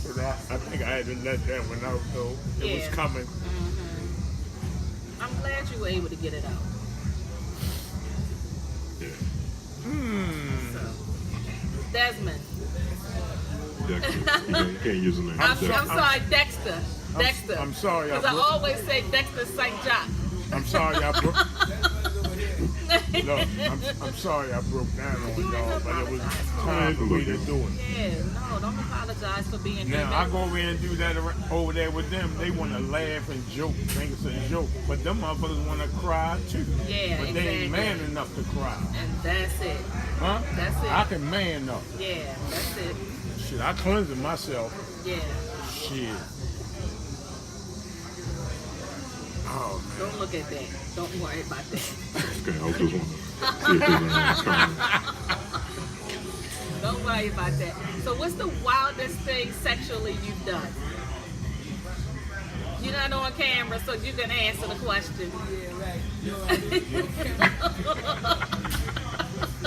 But I think I had to let that one out though. It Yeah. was coming. I'm glad you were able to get it out. Yeah. So, Desmond. Dexter. You can't use the name. I'm Dexter. sorry, Dexter. Dexter. I'm sorry, I Because I broke- always say Dexter St. Jock. I'm sorry I broke. Look, I'm sorry I broke down on y'all, but it was time for me to do it. Yeah, no, don't apologize for being Now I human. go over and do that over there with them. They want to laugh and joke, think it's a joke, but them motherfuckers want to cry too. Yeah, but they ain't exactly. man enough to cry, And that's it. huh? That's it. I can man up. Yeah, that's it. Shit, I cleansing myself. Yeah. Shit. Oh man. Don't look at that. Don't worry about that. Okay, I was just wondering. See if there's any comment. Don't worry about that. So what's the wildest thing sexually you've done? You're not on camera, so you can answer the question.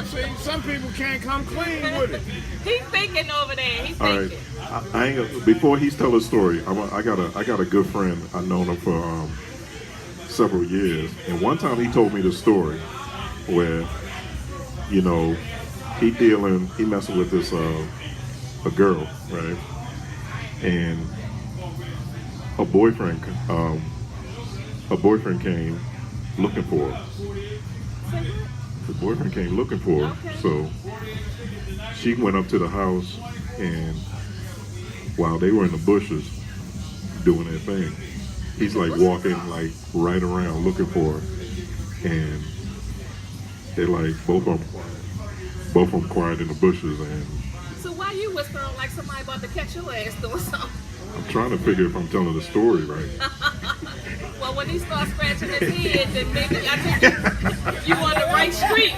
See, some people can't come clean with it. He's thinking over there. He's All right. thinking. I ain't gonna, before he tell his story, I got a good friend. I've known him for several years, and one time he told me the story where, he messing with this a girl, right? And her boyfriend came looking for her. The boyfriend came looking for her, Okay. so she went up to the house, and while they were in the bushes doing their thing, he's like walking like right around looking for her, and they're like both of them quiet in the bushes, and So why you whispering like somebody about to catch your ass doing something? I'm trying to figure if I'm telling the story right. Well, when he starts scratching his head, then maybe I think you on the right street.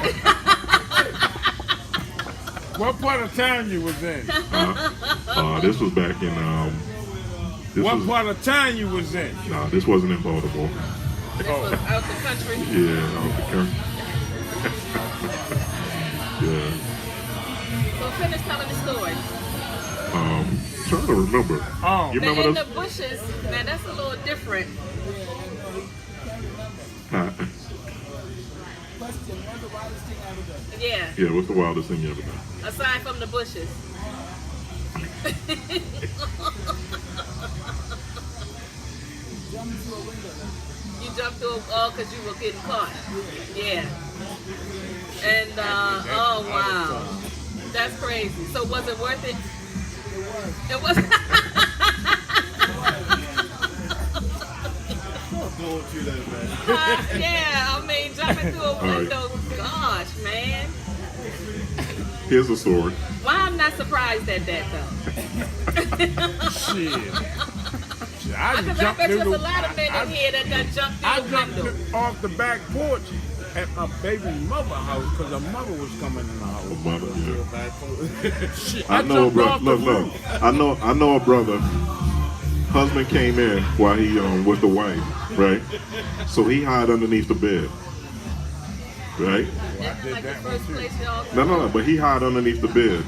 What part of town you was in? This was back in What part of town you was in? this wasn't in Baltimore. This was out the country. Yeah, out the country. Yeah. So finish telling the story. Trying to remember. Oh. You Now, remember in this? the bushes, now that's a little different. Yeah, Yeah, what's the wildest thing you ever done? aside from the bushes. You jumped through because you were getting caught. Yeah. And, oh, wow. That's crazy. So was it worth it? It was. Yeah, I mean, jumping through a right. window. Gosh, man. Here's the story. Why I'm not surprised at that, though? Shit. I Because I jumped bet you through there's a lot of men in here that done jumped I through the jumped window. off the back porch at my baby mother house because her mother was coming in the house. Mother, yeah. Shit, I know a jumped brother. off the Look. roof. I know a brother. Husband came in while he with the wife, right? So he hid underneath the bed, right? That's like the first place y'all No. But he hid underneath the bed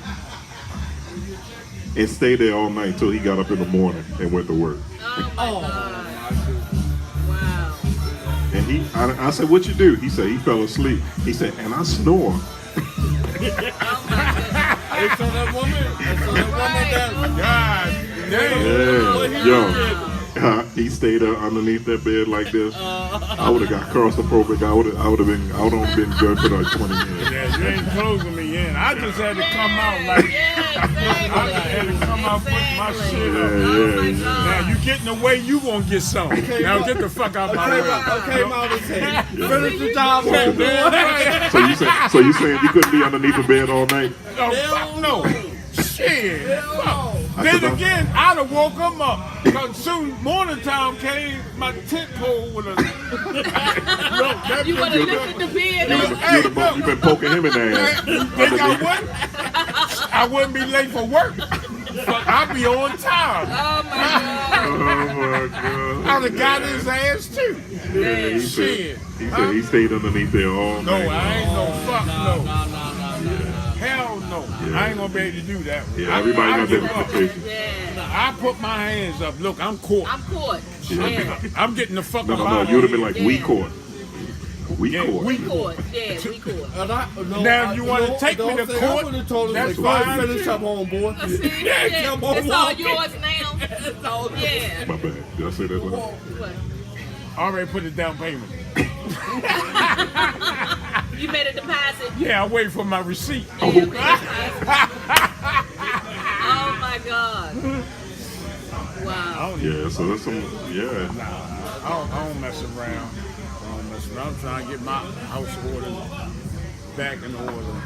and stayed there all night until he got up in the morning and went to work. Oh my God. Wow. And I said, "What you do?" He said he fell asleep. He said, "And I snore." Oh my goodness. They saw that woman. They saw that woman that God damn. Yeah, What he yo. did. He stayed underneath that bed like this. I would have got claustrophobic. I would have been good for like 20 minutes. Yeah, you ain't closing me in. I just had to come out like, I had to come out putting my shit up. Now you getting away, you gonna get some. Now get the fuck out my way. I came out and said, finish the job, homeboy. So you saying you couldn't be underneath the bed all night? Oh, fuck no. Shit. Fuck. Then again, I'd have woke him up. Because soon morning time came, my tent pole would have. You would have lifted the bed up. You've been poking him in the ass. Think I wouldn't? I wouldn't be late for work. But I'd be on time. Oh my God. Oh my God. I'd have got his ass too. Yeah, Shit. He said he stayed underneath there all No, night. I ain't no fuck no. Hell no. I ain't gonna be able to do that. Yeah, everybody got their limitations. Yeah. I put my hands up. Look, I'm caught. I'm caught. Yeah. Yeah. I'm getting the fuck up No, out of you'd have here. been like, we caught. We Yeah, caught. we Court. Yeah, we court. Now, you wanna take me to court? I would have told him, That's like, fine. finish up, homeboy. See, yeah, come on, it's all walk. yours now. Yeah. My bad. Did I say that wrong? What? I already put a down payment. You made a deposit. Yeah, I wait for my receipt. Oh my God. Wow. Yeah, so that's some, yeah. I don't mess around. I'm trying to get my house order back in order.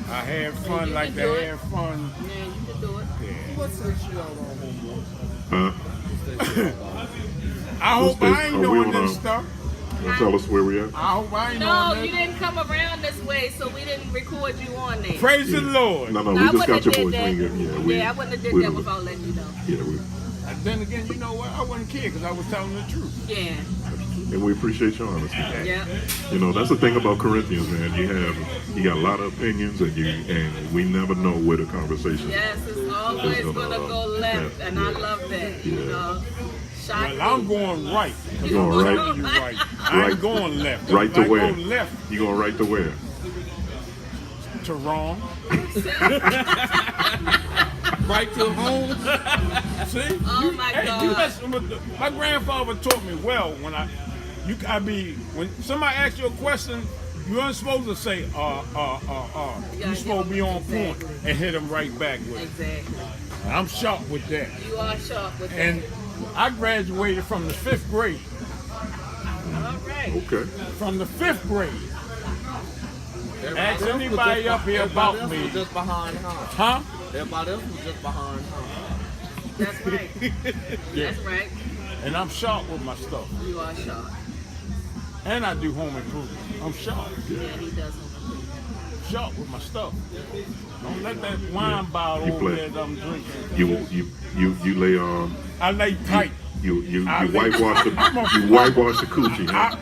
I had fun like can do to it. have fun. Yeah, you can do it. What's that shit out on, homeboy? Huh? I hope I ain't Are we doing on, this stuff. You tell us where we at? I hope I ain't No, doing you this. didn't come around this way, so we didn't record you on there. Praise the Lord. No, No, we I just got wouldn't your have voice. did that. Yeah, I wouldn't have did we that don't- without letting you know. Yeah, And then again, you know what? I wouldn't care because I was telling the truth. Yeah. and we appreciate your honesty. Yeah. You know, that's the thing about Corinthians, man. You got a lot of opinions, and we never know where the conversation. Yes, it's always gonna, gonna go left, and I love that. You Yeah. know. Shock Well, I'm going right. You going right? You right. I Right. ain't going left. Right to If I where? go left You going right to where? to wrong. Right to home. See? Oh my Hey, God. you messing with my grandfather taught me well when when somebody asks you a question, you aren't supposed to say gotta You supposed to be on give 'em point and hit them right back with it. Exactly. I'm sharp with that. You are sharp with And I graduated from the 5th grade. that. All right. Okay. From the 5th grade. Ask else was anybody just- up here everybody about else me. was just behind her. Huh? Everybody else was just behind her. That's right. That's right. And I'm sharp with my stuff. You are sharp. And I do home improvement. I'm sharp. Yeah, he does. Sharp with my stuff. Don't let that wine bottle You over play. there that I'm drinking. You lay I lay tight. you I lay- whitewash the coochie. Huh?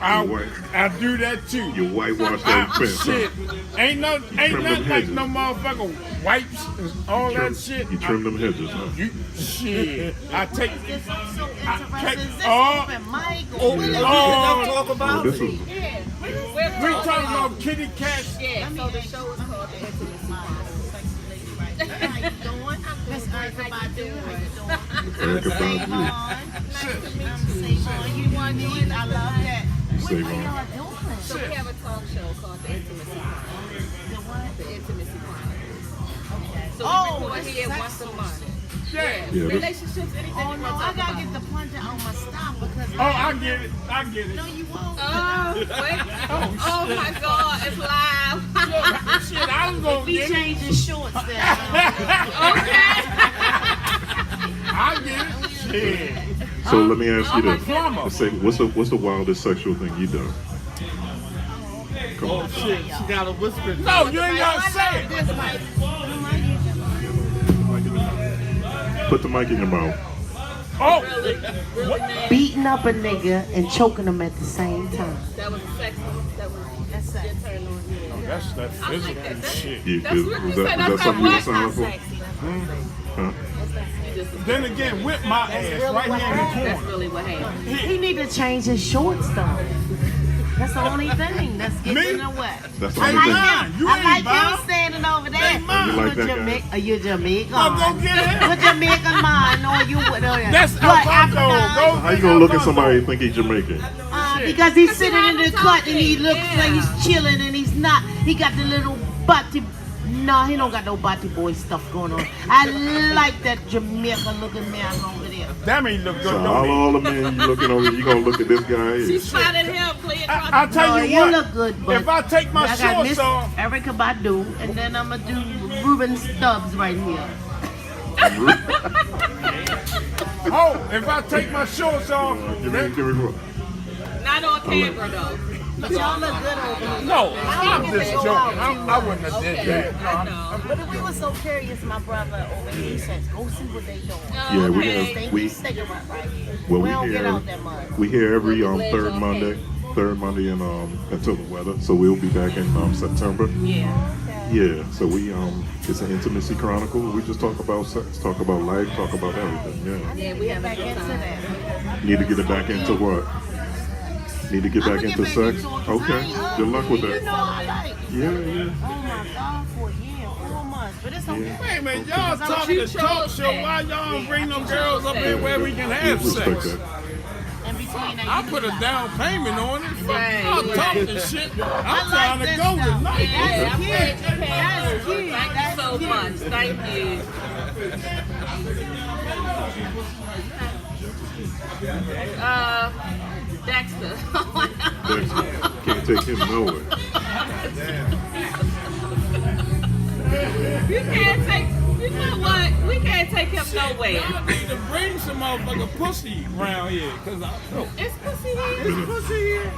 I do that too. You whitewash that fence. Huh? Shit. Ain't Trim nothing them like hedges. no motherfucker wipes and all that shit. You trim them hedges, huh? Shit. I take. It's so I interesting. take Is this all. open mic Oh, or we what? talk Oh, about this is Yeah. We We're talking about kitty cats. Yeah, so the show is called The Intimacy How you doing? Miss Erica Badu. How you doing? Erica Say Badu. hi. Nice to meet you. Say hi. You want to I love that. What Say are hi. y'all doing? So we have a talk show called The Intimacy Chronicles. The what? The Intimacy Chronicles. So we Oh, record the here sex once a month. Yeah. Yeah, this- Relationships, anything Oh you no, want to I talk gotta about. get the plunger on my stop because Oh, I get it. I get it. no, you won't. Wait. Oh my God, it's live. Shit, I was gonna He get it. changing shorts there. Okay. I get it. Shit. So let me ask you Oh, my this. plumber. Let's say, what's the wildest sexual thing you done? Come Oh on. shit, she got a whisper. No, you ain't gotta say it. This mic. Put the mic in your mouth. Oh, Really nasty. Beating up a nigga and choking him at the same time. That was sexy. That's sex. your turn on here. that's that physical shit. You, That's is, what you was said. that That's something you not were signing for? sexy. Huh? Then again, whip my ass right here in the That's corner. really what happened. He need to change his shorts though. That's the only thing that's getting away. That's the I only like thing. him. You I ain't like bound. him standing over there. They mine. You like that guy? Are you Jamaican? I'm gonna get it. What Jamaican mind or you would That's what Alfonso. African? Go How you gonna look at somebody and think he's Jamaican? Because he's sitting in the cut and he looks like he's chilling and he's not. He got the little body. No, he don't got no body boy stuff going on. I like that Jamaican looking man over there. That mean look good, So don't all the men you looking over, you gonna look at this guy She here. spotted him playing. I'll tell No, you you what. look good, but If I take my I got shorts Miss off, Erica Badu, and then I'm gonna do Ruben Stubbs right here. if I take my shorts off, Give me one. Not on camera though. But y'all look good over there. no, I I'm don't just think they joking. go out I wouldn't have did that. I know. But we were so curious, my brother over here, he says, go see what they doing. Yeah, we Okay. have we Stick around right here. well we we don't get hear out that much. we hear every Well, glad third y'all Monday and until the weather. So we'll be back in September. Yeah. Yeah, so we it's an intimacy chronicle. We just talk about sex, talk about life, talk about everything. Yeah. Yeah, we have a Back good into time. that. Need to get it back into what? Need to get back into sex? Okay. Good luck with You know, that. I like. Yeah, yeah. Oh my God, for a year, 4 months. But it's okay. Wait a minute, y'all talking the talk show. Why y'all don't bring them girls up here where we can have We respect sex? that. In between that, I put a down payment on it. Fuck, Right, y'all yeah. talking shit. I'm like trying to this go stuff. tonight. Yeah, I'm cute. glad you came. That's cute. Thank you That's so cute. much. Thank you. Dexter. Dexter. Can't take him nowhere. You can't take. You know what? We can't take him nowhere. Y'all need to bring some motherfucking pussy around here. Cause It's pussy here. it's pussy here.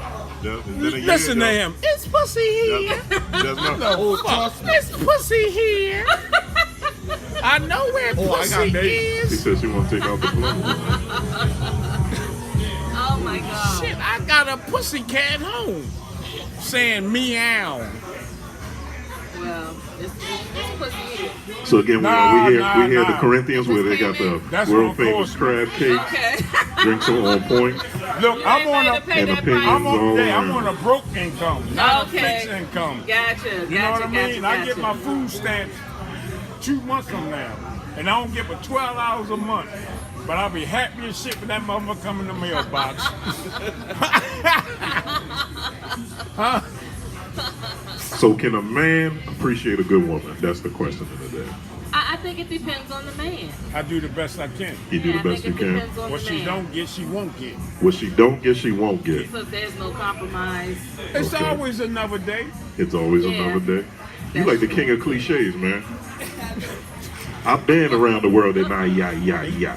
Listen Listen to him. It's pussy here. That's not. No, fuck. It's pussy here. I know where pussy She is. said she want to take out the clothes. Oh my God. Shit, I got a pussy cat home saying meow. Well, it's pussy here. So again, Nah, we hear the nah. Corinthians where they got the That's world on famous course. crab cake, Okay. drinks are on point. Look, I'm You on ain't a made to pay and that opinions price. I'm on, all yeah, I'm around. on a broke income, not Okay. a fixed income. Gotcha. You know what I mean? I get my Gotcha. food stamps 2 months from now, and I don't get but 12 hours a month. But I'll be happy as shit when that motherfucker come in the mailbox. Huh? So can a man appreciate a good woman? That's the question of the day. I think it depends on the man. I do the best I can. You do Yeah, the I best you think it can. depends on What the she man. don't get, she won't get. What she don't get, she won't get. So there's no compromise. It's Okay. always another day. It's always Yeah. another day. You like the king of cliches, man. I've been around the world and yeah. Yeah.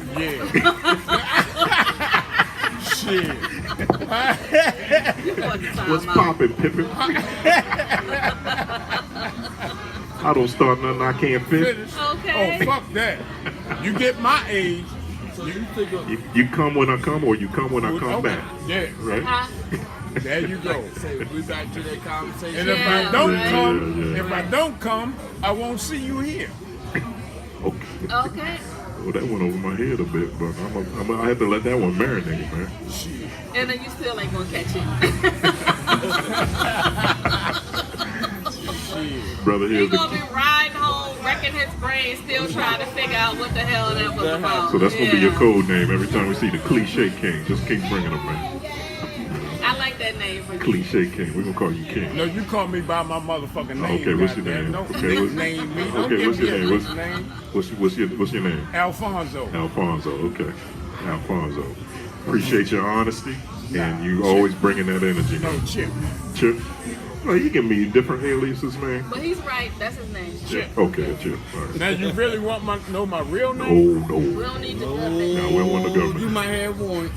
Shit. You put the time What's out. poppin', Pippin? I don't start nothing I can't finish. Finish. Okay. Oh, fuck that. You get my age, you think of, You come when I come, or you come when I come okay. back. Yeah, Right? there you go. Say, we back to that conversation. And if Yeah, I don't right. come, Yeah. if I don't come, I won't see you here. Okay. Okay. Well, that went over my head a bit, but I had to let that one marinate, man. And then you still ain't gonna catch it. Brother, He here's gonna be the riding home, wrecking his brain, still trying to figure out what the hell that was about. so that's gonna be Yeah. your code name every time we see the cliche king. Just keep bringing them, man. I like that name for you. Cliche king. We're gonna call you king. No, you call me by my motherfucking name. Okay, what's your goddamn. name? Don't Okay, what's- nickname me. Don't Okay, give what's me your a name? nickname. What's your name? Alfonso. Alfonso. Okay, Alfonso. Appreciate your honesty and you always bringing that energy. No, Chip. Chip. No, you can be different aliases, man. But he's right. That's his name. Yeah. Okay, Chip. All right. Now you really want know my real Oh name? no. We don't need to do that. Now we want the You government. might have once.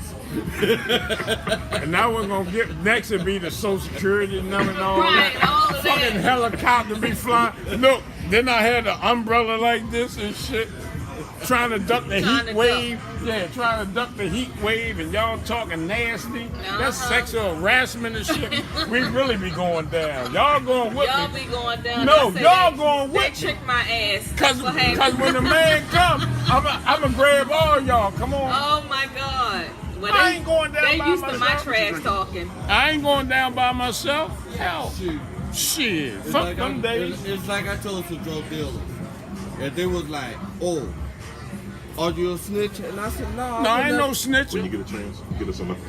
And now we're gonna get next to be the Social Security number and all Right, that. all of Fucking that. helicopter be flying. Look, then I had an umbrella like this and shit. Trying to duck the Trying heat to wave. Yeah, trying to duck the heat wave and y'all talking nasty. That's Uh-huh. sexual harassment and shit. We really be going down. Y'all going with Y'all me. be going down. No, I say y'all they- going They with me. tricked my ass. Cause, That's what happened. when the man come, I'm going to grab all y'all. Come on. Oh my God. Well, I ain't going down they by used to my myself. trash talking. I ain't going down by myself. Hell, shit. It's Fuck like, them days. it's like I told some drug dealers. And they was like, oh, are you a snitch? And I said, no. No, I ain't no When you snitching. get a chance, get us another.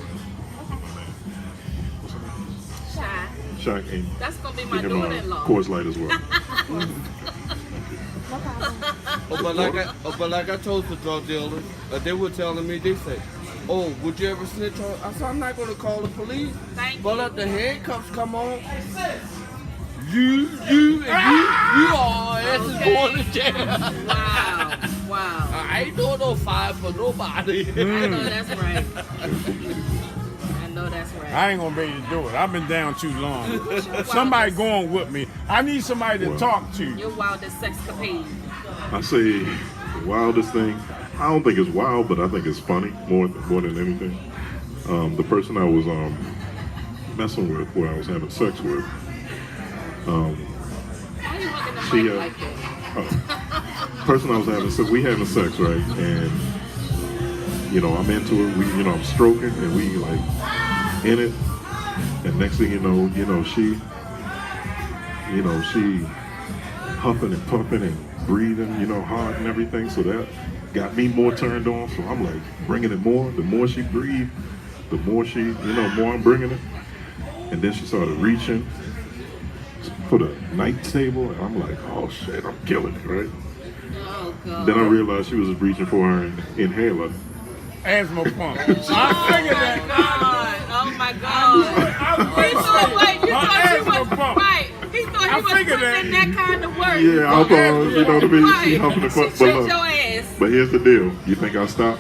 Shy. Shaq and That's gonna be my get him daughter-in-law. Coors Light as well. But like I told the drug dealers, they were telling me, they said, oh, would you ever snitch on? I said, I'm not going to call the police. Thank But you. if the handcuffs come on, you all ass is going to jail. Wow. Wow. I ain't doing no fine for nobody. I know that's right. I know that's right. I ain't gonna be able to do it. I've been down too long. Somebody going with me. I need somebody to talk to. Your wildest sexcapade. I say the wildest thing. I don't think it's wild, but I think it's funny more than anything. The person I was messing with, who I was having sex with, Why you looking at she Mike like that? person I was having sex, we having sex, right? And I'm into it. I'm stroking, and we like in it. And next thing you know, she huffing and puffing and breathing, hard and everything. So that got me more turned on. So I'm like bringing it more. The more she breathed, the more more I'm bringing it. And then she started reaching for the night table, and I'm like, oh shit, I'm killing it, right? Oh God. Then I realized she was reaching for her inhaler. Asthma pump. I Oh figured my that. God. Oh my God. He thought, wait, you thought she was right. He thought he was figured putting in that kind of work. Yeah, I thought, you know what I mean? She huffing the She fuck, tricked but your look. ass. But here's the deal. You think I'll stop?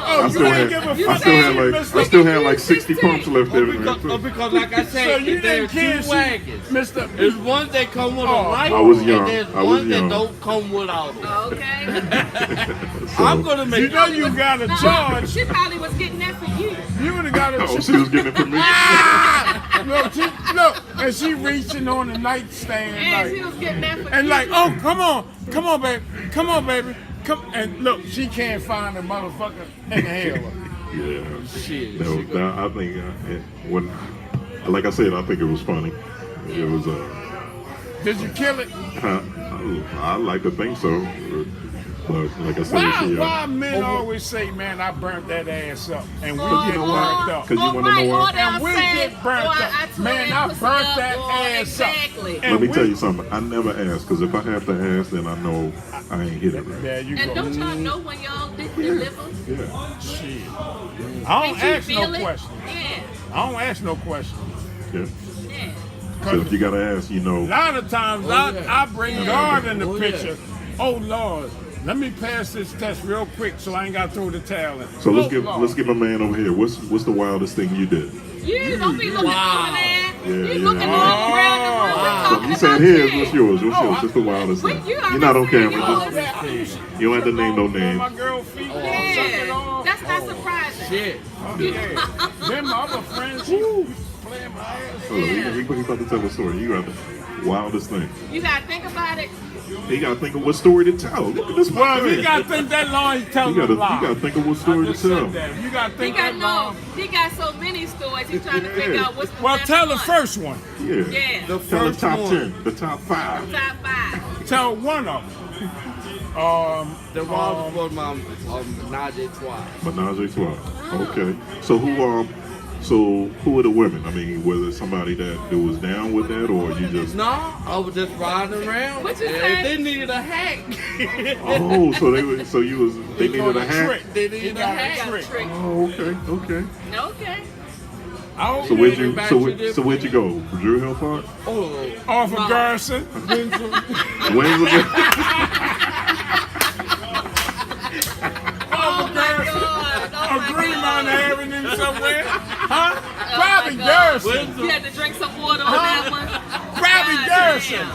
Oh, I you still ain't had, give a I fuck. still had like 60 pumps left there. Because like I So said, you there's didn't care, two wagons. Mister. There's one that come with a light, I was young. and there's I was one young. that don't come without it. Okay. I'm gonna make You know you got a charge. She probably was getting that for you. You would have got a Oh, charge. she was getting it from me. Look, and she reaching on the nightstand And she like, was getting that for and you. like, oh, come on, baby, come, and look, she can't find a motherfucker inhaler. Yeah. Shit. I think when, like I said, I think it was funny. It was Did you kill it? I like to think so, but like I said, Why men always say, man, I burnt that ass up, and we Cause you get know why? burnt up. Cause you wanna know why? And we get burnt up. Man, I burnt that ass up. Exactly. Let me tell you something. I never ask, because if I have to ask, then I know I ain't hit it right. There you And go. don't y'all know when y'all did deliver? Yeah. Shit. I don't Did you ask no feel it? questions. Yeah. I don't ask no questions. Yeah. Yeah. So if you gotta ask, A lot of times I bring God in the Oh, picture. Oh Lord, let me pass this test real quick so I ain't got to throw the towel in. So let's Oh, Lord. give my man over here. What's the wildest thing you did? You don't be looking over there. Yeah, You yeah. looking all around the room. So Talking you said about his. you. What's yours? What's yours? What's the wildest Wait, thing? you You're not on already said camera. yours. Just, you don't have to name no On names. my girl feet. Suck it Yeah. off. That's not surprising. Shit. Oh, yeah. Then my other friends, she playing my ass. Oh, he about to tell a story. You got the wildest thing. You gotta think about it. He got to think of what story to tell. Look at this Well, if man. you got to think that long, he's telling You a gotta lie. think of what I story to just said tell. that. You got to He think got that long. He got so many stories. He's trying to figure out what's the Well, best tell the one. first one. Yeah. Yeah. The Tell the first top one. 10, the top 5. Top 5. Tell one of them. The one was my menage a trois. Menage a trois. Okay. So who are the women? I mean, was it somebody that was down with that, or you just? No, I was just riding around. What you and say? they needed a hack. Oh, so they needed a hat. They needed a Got hack. a trick. Oh, okay. Okay. Oh, So where'd you go? Drew Hill Park? Oh, off of Garrison. Windsor? Oh my God. Oh Or my Greenmount God. Avenue somewhere. Huh? Oh Probably my God. Garrison. You had to drink some water on that one. Probably God Garrison.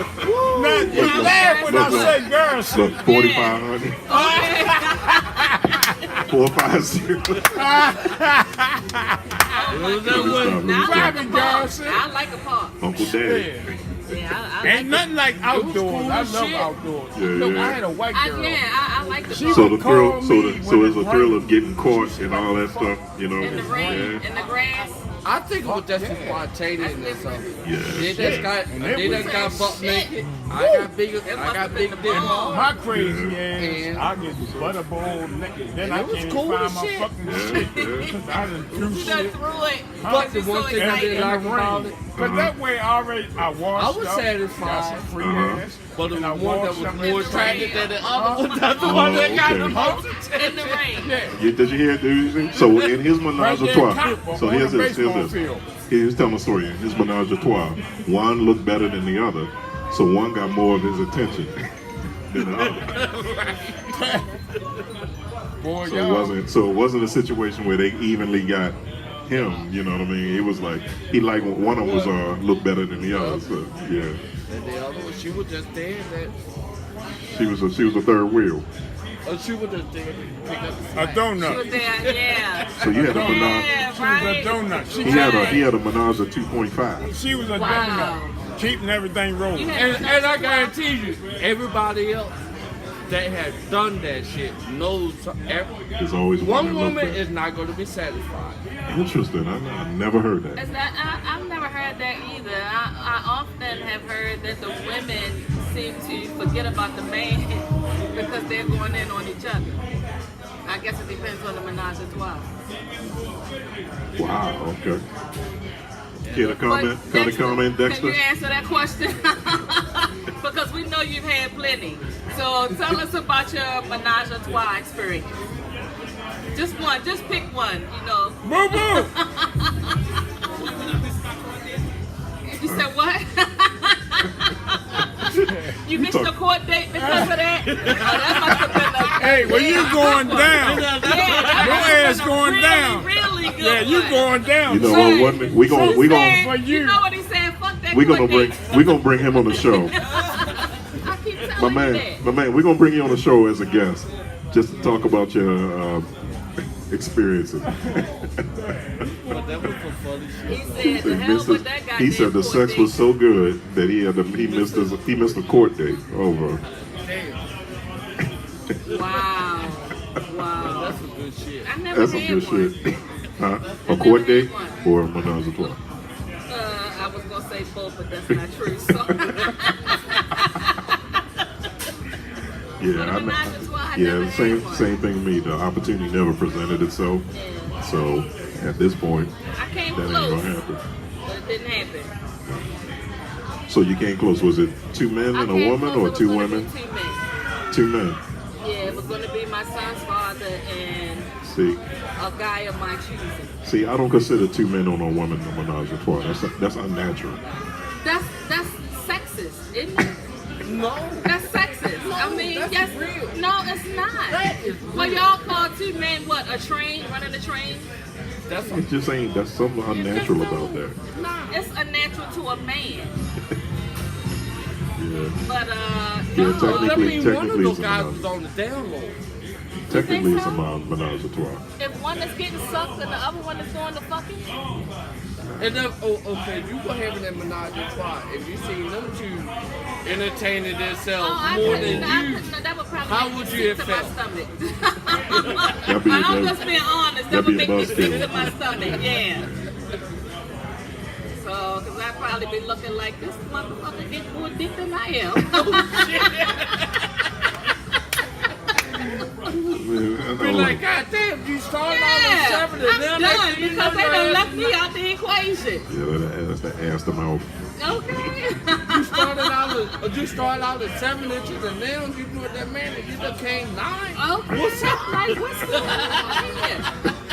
Now, you laugh when I say Garrison. Look, 4,500. damn. 450. Now I like Probably a park. Garrison. I like a park. Uncle Daddy. Yeah. Yeah, I Ain't like nothing like outdoors. cool I as love shit. outdoors. Yeah, Look, yeah. I had a white girl. I like the She So would the thrill, call so me the, when so it's it a thrill rained. of getting caught and all that stuff, you know. in the rain, in the grass. I think it was just spontaneous and stuff. Yeah. They just got, And they it just was- got butt naked. I got bigger, I got big dick. My crazy ass, And- I get butterball naked. Then And I it was can't cool find as my shit. fucking Yeah, shit. yeah. Cause I done threw You done shit. threw it. But the You're one so thing I excited. didn't like about it, Cause that way I washed I was up, satisfied. got some free Uh-huh. ass, but the and I one that washed was up more in the attractive rain. than the other one, that's the one that got the okay. most attention. In the rain. Did you hear it? Dude? So in his menage Right a there, trois, top, so on here's the this, baseball here's this. field. He's telling a story. In his menage a trois, one looked better than the other, so one got more of his attention than the other. Boy, So y'all. it wasn't a situation where they evenly got him. You know what I mean? It was like he like one of them was looked better than the other. So yeah, And the other one, she was just there that, she was a third wheel. she was just there to pick up the A slack. She was donut. there, yeah. So you had a menage. Yeah, She was a right. donut. She He had a menage of 2.5. She was a Wow. donut. Keeping everything rolling. You had And I guarantee you, everybody else that has done that shit knows There's always one one that looked woman better. is not going to be satisfied. Interesting. I never heard that. Is that, I've never heard that either. I often have heard that the women seem to forget about the man because they're going in on each other. I guess it depends on the menage a trois. Wow. Okay. Can a comment? But Can a Dexter, comment, Dexter? Can you answer that question? Because we know you've had plenty. So tell us about your menage a trois experience. Just one. Just pick one. You know. Boo boo. You said what? You missed your court date because of that? Oh, that must have been a Hey, when you going down, yeah, your ass going really, down. really good Yeah, you one. going down. You know what? Wasn't it? We He gonna said- for You you. know what he said? Fuck that we gonna court bring date. we gonna bring him on the show. I keep My telling you man, that. my man, we're gonna bring you on the show as a guest, just to talk about your experiences. But that was some funny shit. He said, the hell with that guy. He said the sex was so good that he missed a court date over. Wow. Wow. That's some good shit. I never That's some had good one. shit. Huh? I A court never date had one. or a menage a trois? I was going to say both, but that's not true. So. Yeah, But I a menage a trois, I know. Yeah, never the same had one. same thing to me. The opportunity never presented itself. Yeah. So at this point, I came that ain't close, gonna happen. but it didn't happen. So you came close. Was it two men I and a came woman, close, or it was two gonna women? be 2 men. Two men. Yeah, it was going to be my son's father and See, a guy of my choosing. see, I don't consider two men on a woman a menage a trois. That's unnatural. That's sexist, isn't it? No. That's sexist. I mean, that's yes. real. No, it's not. That is Well, real. y'all call 2 men what? A train? Running a train? That's It just ain't. That's something unnatural about that. Nah, it's unnatural to a man. Yeah. But Yeah, no. Well, that Technically- means one of technically those it's a guys menage. was on the down low. Technically, it's a so? menage a trois. If one is getting sucked and the other one is doing the fucking, And then, okay, you were having that menage a trois. If you seen them two entertaining themselves I more couldn't. than I you, couldn't. That would probably how make would me you sick have to my felt? stomach. That'd be- I'm just being honest. That that'd be would a make me sick buzzkill. to my stomach. Yeah. So, because I'd probably be looking like this motherfucker get more dick than I am. be like, God damn, you started out Yeah, at 7 and I'm now done next thing you because know, they you're done at- left me out the equation. Yeah, that's the ass to mouth. Okay. You started out at 7 inches and now you doing that man and you became 9. Okay. What's up? Like, what's going on here?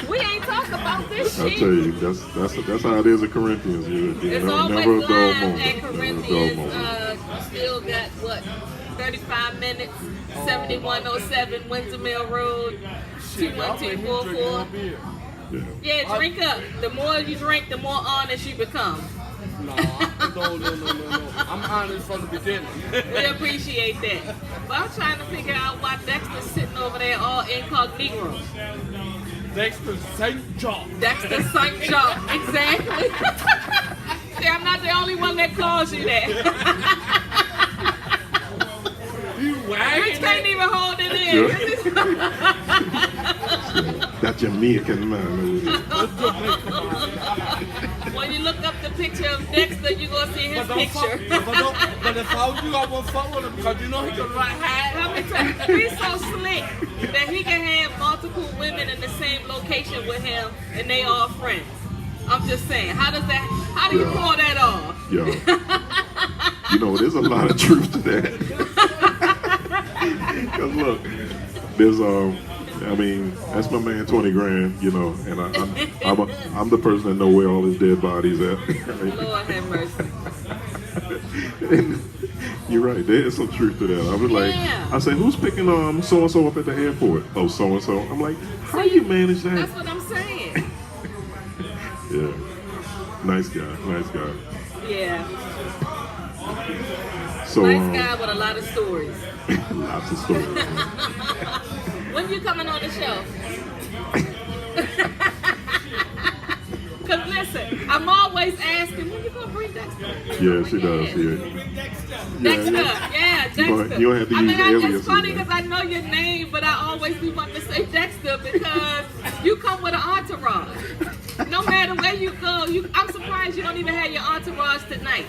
We ain't talking about this I shit. tell you, that's how it is at Corinthians. It's Never always a dull live moment. at Never a dull Corinthians. moment. Still got what? 35 minutes. 7107 Windsor Mill Road. Y'all made me drink more 21244. beer. Yeah. Yeah, drink up. The more you drink, the more honest you become. No. I'm honest from the beginning. We appreciate that. But I'm trying to figure out why Dexter's sitting over there all incognito. Dexter St. John. Dexter St. John. Exactly. say I'm not the only one that calls you that. You Rich wagging can't it. even hold it in. That Jamaican man. When you look up the picture of Dexter, you're going to see his But don't fuck. picture. But if I was you, I won't fuck with him because you know he can ride high. How many times? He's so slick that he can have multiple women in the same location with him and they all friends. I'm just saying, how do you Yeah. pull that off? Yeah. You know, there's a lot of truth to that. Cause look, there's I mean, that's my man, 20 grand, you know, and I'm the person that know where all his dead bodies at. Lord have mercy. And you're right, there is some truth to that. I was like, Yeah. I say, who's picking so and so up at the airport? Oh, so and so. I'm like, how you manage that? That's what I'm saying. Yeah, nice guy. Yeah. So Nice guy with a lot of stories. lots of stories. When you coming on the show? Cause listen, I'm always asking, when you gonna bring Dexter? Yeah, she does. Yeah. Dexter, Yeah. yeah, Dexter. You don't have to I use mean, aliases, it's funny man. because I know your name, but I always be wanting to say Dexter because you come with an entourage. No matter where you go, I'm surprised you don't even have your entourage tonight.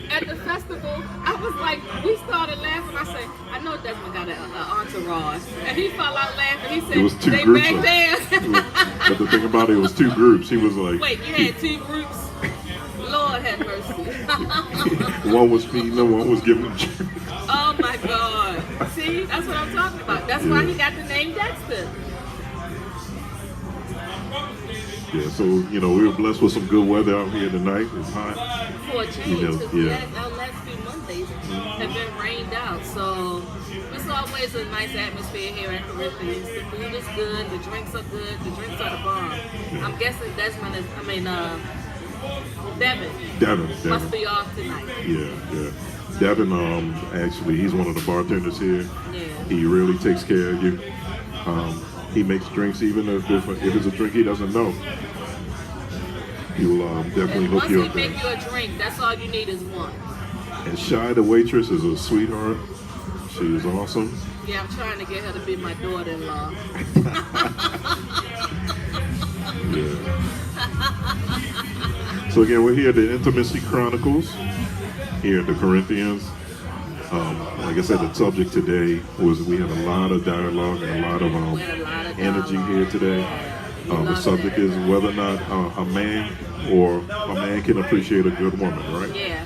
At the festival, I was like, we started laughing. I said, I know Desmond got an entourage. And he fell out laughing. He said, It was two they groups. back there. But the thing about it was two groups. He was like, Wait, you had two groups? Lord have mercy. one was feeding him, one was giving him drinks. Oh my God. See, that's what I'm talking about. That's why he got the name Dexter. Yeah, so, you know, we were blessed with some good weather out here tonight. It's hot. For a change, You know, because yeah. our last few Mondays have been rained out. So it's always a nice atmosphere here at Corinthians. The food is good, the drinks are good, the drinks are the bomb. I'm guessing Devin must be off tonight. Yeah. Devin, actually, he's one of the bartenders here. Yeah. He really takes care of you. He makes drinks even if it's a drink he doesn't know. He will definitely And hook once you he up. make you a drink, that's all you need is one. And Shy, the waitress, is a sweetheart. She is awesome. Yeah, I'm trying to get her to be my daughter-in-law. Yeah. So again, we're here at the Intimacy Chronicles here at the Corinthians. Like I said, the subject today was we had a lot of dialogue and a lot of energy here today. The subject is whether or not a man can appreciate a good woman, right? Yeah.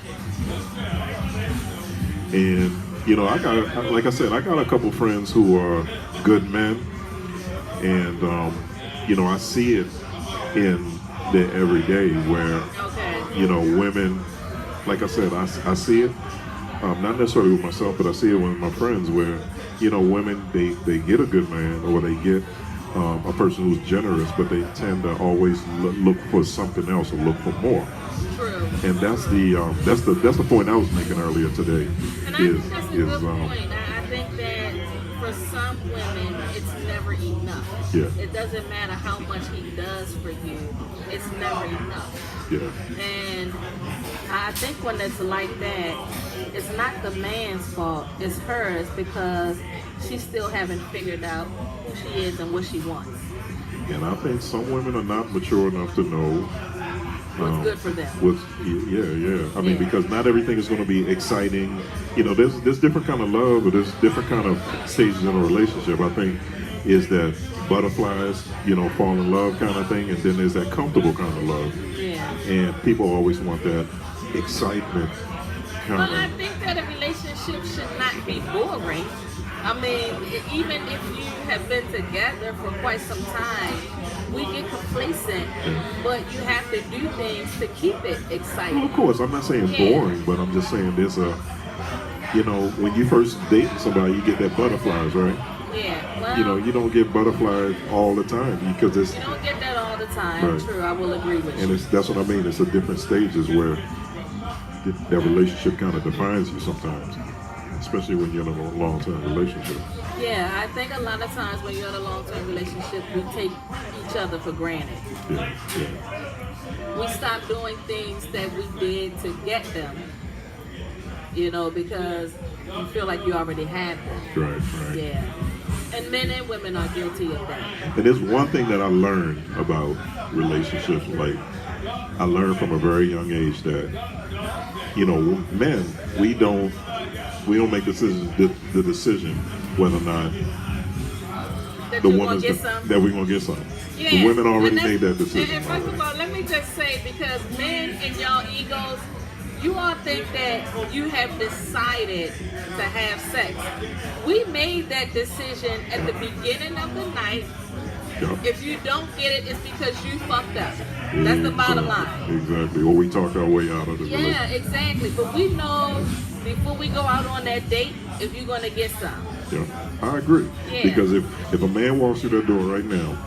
And you know, I got a couple friends who are good men, and you know, I see it in their everyday where you know, women, like I said, I see it. Not necessarily with myself, but I see it with my friends where, you know, women, they get a good man or they get a person who's generous, but they tend to always look for something else or look for more. True. And that's the point I was making earlier today. And I think that's a good point. I think that for some women, it's never enough. Yeah. It doesn't matter how much he does for you. It's never enough. Yeah. And I think when it's like that, it's not the man's fault, it's hers, because she still haven't figured out who she is and what she wants. And I think some women are not mature enough to know What's good for them. Yeah. I mean, because not everything is going to be exciting. You know, there's different kind of love, or there's different kind of stages in a relationship. I think is that butterflies, you know, fall in love kind of thing, and then there's that comfortable kind of love. Yeah. And people always want that excitement kind Well, I of. think that a relationship should not be boring. I mean, even if you have been together for quite some time, we get complacent, but you have to do things to keep it exciting. Well, of course, I'm not saying boring, but I'm just saying there's a, you know, when you first date somebody, you get that butterflies, right? Yeah, well, You know, you don't get butterflies all the time because it's, you don't get that all the time. Right. True, I will agree with and you. that's what I mean. It's a different stages where that relationship kind of defines you sometimes. especially when you're in a long-term relationship. Yeah, I think a lot of times when you're in a long-term relationship, we take each other for granted. Yeah, yeah. We stop doing things that we did to get them, you know, because you feel like you already have them. Right, right. Yeah. And men and women are guilty of that. And there's one thing that I learned about relationships. Like, I learned from a very young age that, you know, men, we don't make decisions, the decision whether or not That the you're woman's gonna get some. that we're gonna get some. Yeah. The women already And made that that's- decision. And first of all, let me just say, because men and y'all egos, you all think that you have decided to have sex. We made that decision at the beginning of the night. Yeah. If you don't get it, it's because you fucked up. That's the bottom line. Exactly. Or we talked our way out of the Yeah, relationship. exactly. But we know before we go out on that date if you're gonna get some. Yeah, I agree. Yeah. Because if a man walks through that door right now,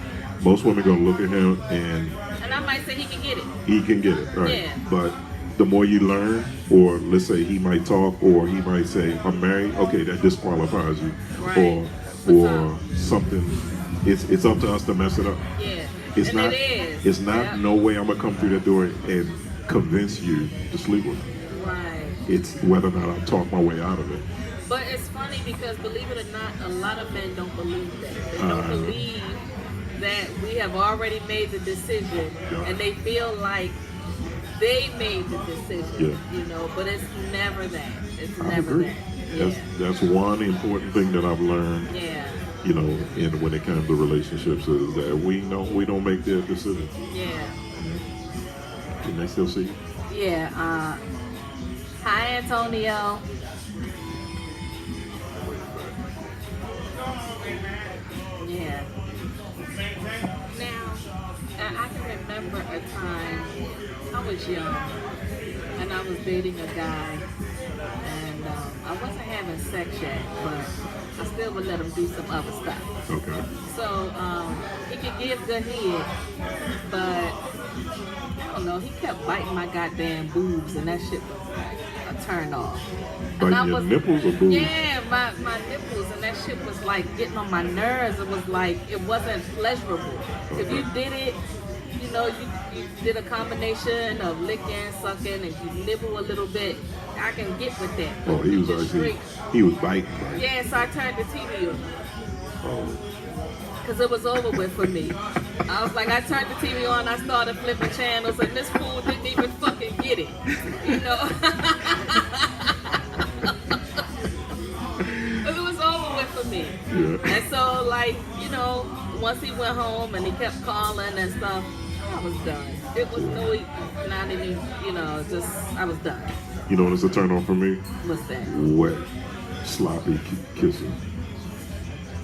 most women gonna look at him and And I might say he can get it. he can get it, right? Yeah. But the more you learn, or let's say he might talk, or he might say, "I'm married." Okay, that disqualifies you, Right. or something. It's up to us to mess it up. Yeah. It's and not. it is. It's not. Yep. No way I'm gonna come through that door and convince you to sleep with me. Right. It's whether or not I talk my way out of it. But it's funny because, believe it or not, a lot of men don't believe that. They don't believe that we have already made the decision, Yeah. and they feel like they made the decision. Yeah. You know, but it's never that. It's I never agree. that. Yeah. That's one important thing that I've learned. Yeah. You know, when it comes to relationships, is that we don't make their decisions. Yeah. Can they still see you? Yeah. Hi, Antonio. Yeah. Now, I can remember a time I was young and I was dating a guy, and I wasn't having sex yet, but I still would let him do some other stuff. Okay. So he could give good head, but I don't know. He kept biting my goddamn boobs, and that shit was like a turn off. And Biting your nipples or boobs? Yeah, my nipples, and that shit was like getting on my nerves. It was like it wasn't pleasurable. If you did it, you know, you did a combination of licking, sucking, and you nibble a little bit. I can get with that. Oh, he You was just actually straight- he was biting. Yeah, so I turned the TV on. Oh, Because it was over with for me. I was like, I turned the TV on, I started flipping channels, and this fool didn't even fucking get it. You know? 'Cause it was over with for me. yeah. And so, like, you know, once he went home and he kept calling and stuff, I was done. It was not even, you know, just, I was done. You know what's a turn on for me? What's that? Wet, sloppy kissing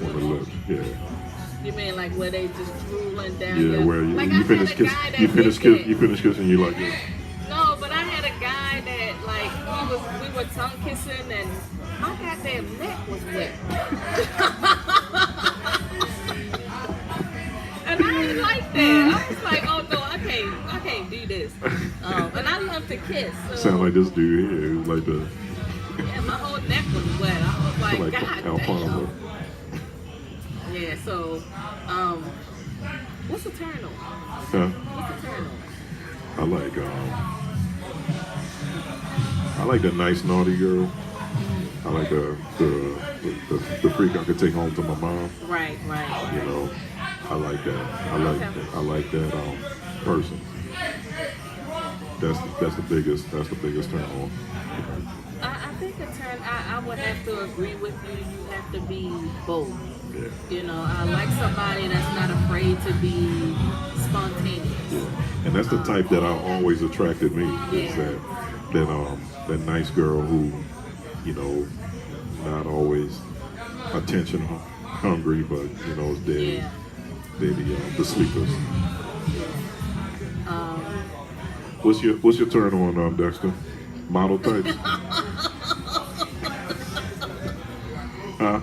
on the lips. Yeah. You mean like where they just drooling down Yeah, your... where you, like, I you had finish a kissing, guy that you finish did kiss, you finish kissing, you like it. No, but I had a guy that like we were tongue kissing and my goddamn neck was wet. And I didn't like that. I was like, oh no, I can't do this. And I love to kiss. So, Sound like this dude here, who's like the yeah, my whole neck was wet. I was like, God Alfonso. damn. Yeah, so what's the turn on? Huh? What's the turn on? I like the nice naughty girl. I like the freak I could take home to my mom. Right, right. You know, I like that. I like that person. That's the biggest turn on. I think a turn. I would have to agree with you. You have to be both. Yeah. You know, I like somebody that's not afraid to be spontaneous. Yeah. And that's the type that always attracted me. Is Yeah. that nice girl who, you know, not always attention hungry, but you know, is Yeah. the sleepers. What's your turn on, Dexter? Model types? Huh?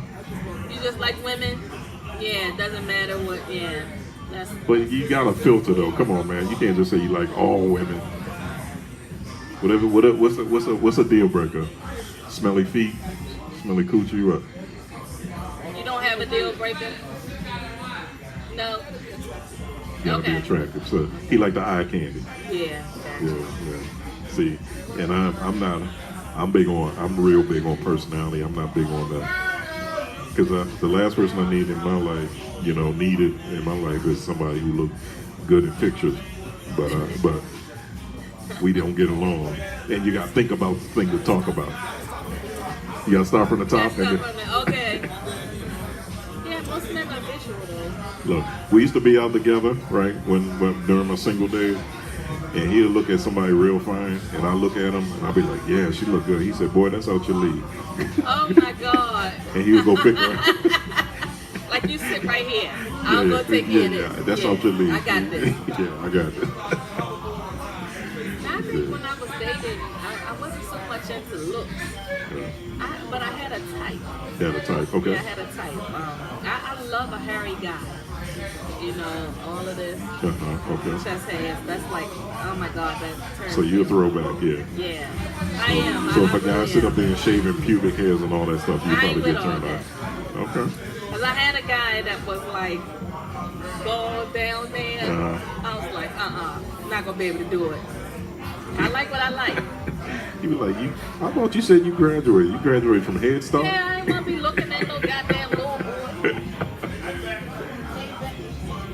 You just like women? Yeah, it doesn't matter what. Yeah, that's. But you got to filter though. Come on, man. You can't just say you like all women. What's a deal breaker? Smelly feet, smelly coochie? What? You don't have a deal breaker? No. Gotta be attractive. So he like the eye candy. Yeah. Yeah. See, and I'm real big on personality. I'm not big on that. Because the last person I needed in my life is somebody who looked good in pictures, but we don't get along. And you got to think about the thing to talk about. You got to start from the top. Okay. Yeah, most men are visual though. Look, we used to be out together, right? When during my single days. And he'll look at somebody real fine, and I look at him, and I'll be like, yeah, she look good. He said, boy, that's out your league. Oh, my God. And he would go pick her up. Like you sit right here. I'll go take care of this. That's out your league. I got this. Yeah, I got this. I think when I was dating, I wasn't so much into looks. But I had a type. You had a type, okay. Yeah, I had a type. I love a hairy guy. You know, all of this. Okay. Chest hairs. That's like, oh my God, that turns. So you're a throwback, yeah. Yeah, I am. So if a I guy really sit am. up there and shaving pubic hairs and all that stuff, you I ain't probably get with all turned that. on. Okay. Cause I had a guy that was like bald down there. I was like, not gonna be able to do it. I like what I like. He was like, how about you said you graduated? You graduated from Head Start? Yeah, I ain't gonna be looking at no goddamn little boy.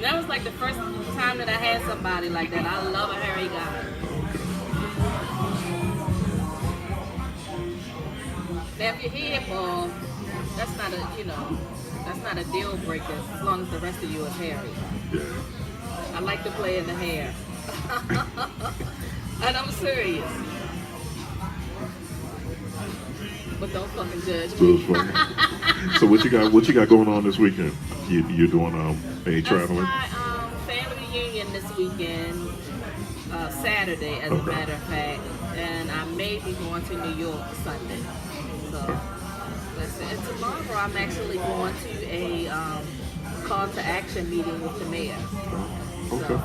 That was like the first time that I had somebody like that. I love a hairy guy. Now if your hair bald, that's not a deal breaker as long as the rest of you is hairy. Yeah. I like to play in the hair. And I'm serious. But don't fucking judge So, me. so what you got going on this weekend? You doing any traveling? That's my family reunion this weekend, Saturday as a matter of fact, and I may be going to New York Sunday. So, listen, and tomorrow I'm actually going to a call to action meeting with the mayor. Okay.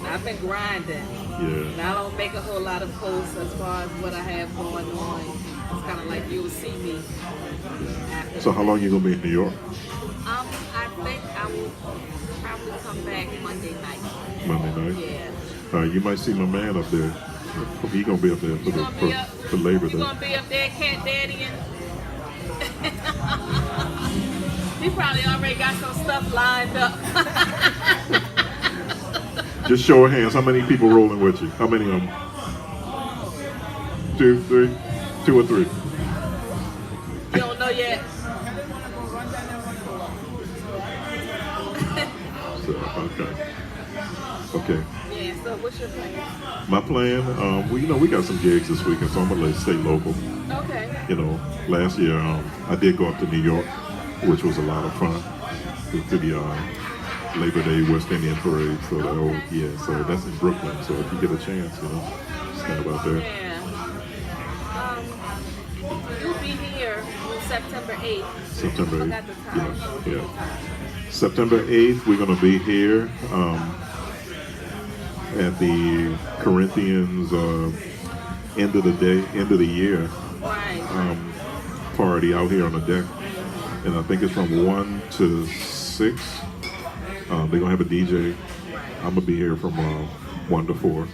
I've been grinding. Yeah. And I don't make a whole lot of posts as far as what I have going on. It's kind of like you'll see me after. So how long you gonna be in New York? I think I will probably come back Monday night. Monday night? Yeah. You might see my man up there. He gonna be up there for Labor Day. You gonna be up there, Cat Daddy, and he probably already got some stuff lined up. Just show of hands. How many people rolling with you? How many of them? 2, 3, 2 or 3. You don't know yet. Okay. Yeah. So what's your plan? My plan, well, we got some gigs this weekend, so I'm gonna stay local. Okay. Last year I did go up to New York, which was a lot of fun. To the Labor Day West Indian Parade, so so that's in Brooklyn. So if you get a chance, stand about there. Yeah. You'll be here September 8th. September 8th. Forgot the time. Yeah. September 8th, we're gonna be here at the Corinthians end of the year party out here on the deck, and I think it's from 1 to 6. They're gonna have a DJ. I'm gonna be here from 1 to 4,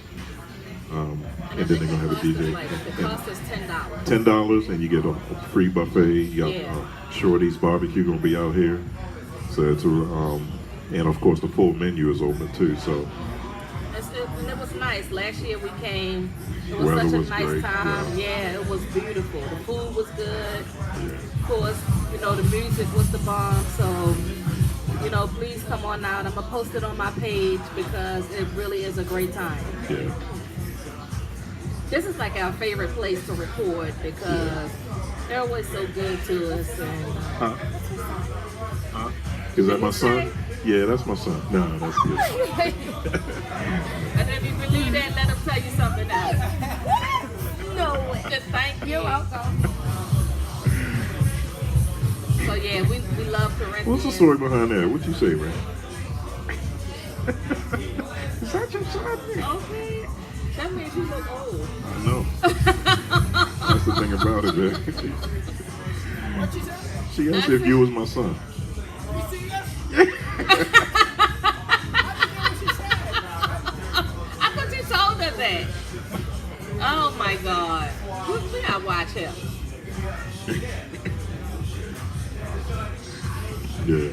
and then they're gonna have a DJ. The cost is $10. $10, and you get a free buffet. You got Shorty's Barbecue gonna be out here, so it's and of course the full menu is open too. So. And it was nice. Last year we came. It was Weather such a was nice great, time. Yeah, it was beautiful. The food was good. Of course, the music was the bomb. So, please come on out. I'm gonna post it on my page because it really is a great time. Yeah. This is like our favorite place to record because they're always so good to us. And is that my son? Yeah, that's my son. No, that's good. And if you believe that, let him tell you something else. No way. Just thank you. Welcome. So yeah, we love Corinthians. What's the story behind that? What you say, man? Is that your son? Okay. That means you look old. I know. That's the thing about it, man. She asked if you was my son. I thought you told her that. Oh my God. We gotta watch him. Yeah.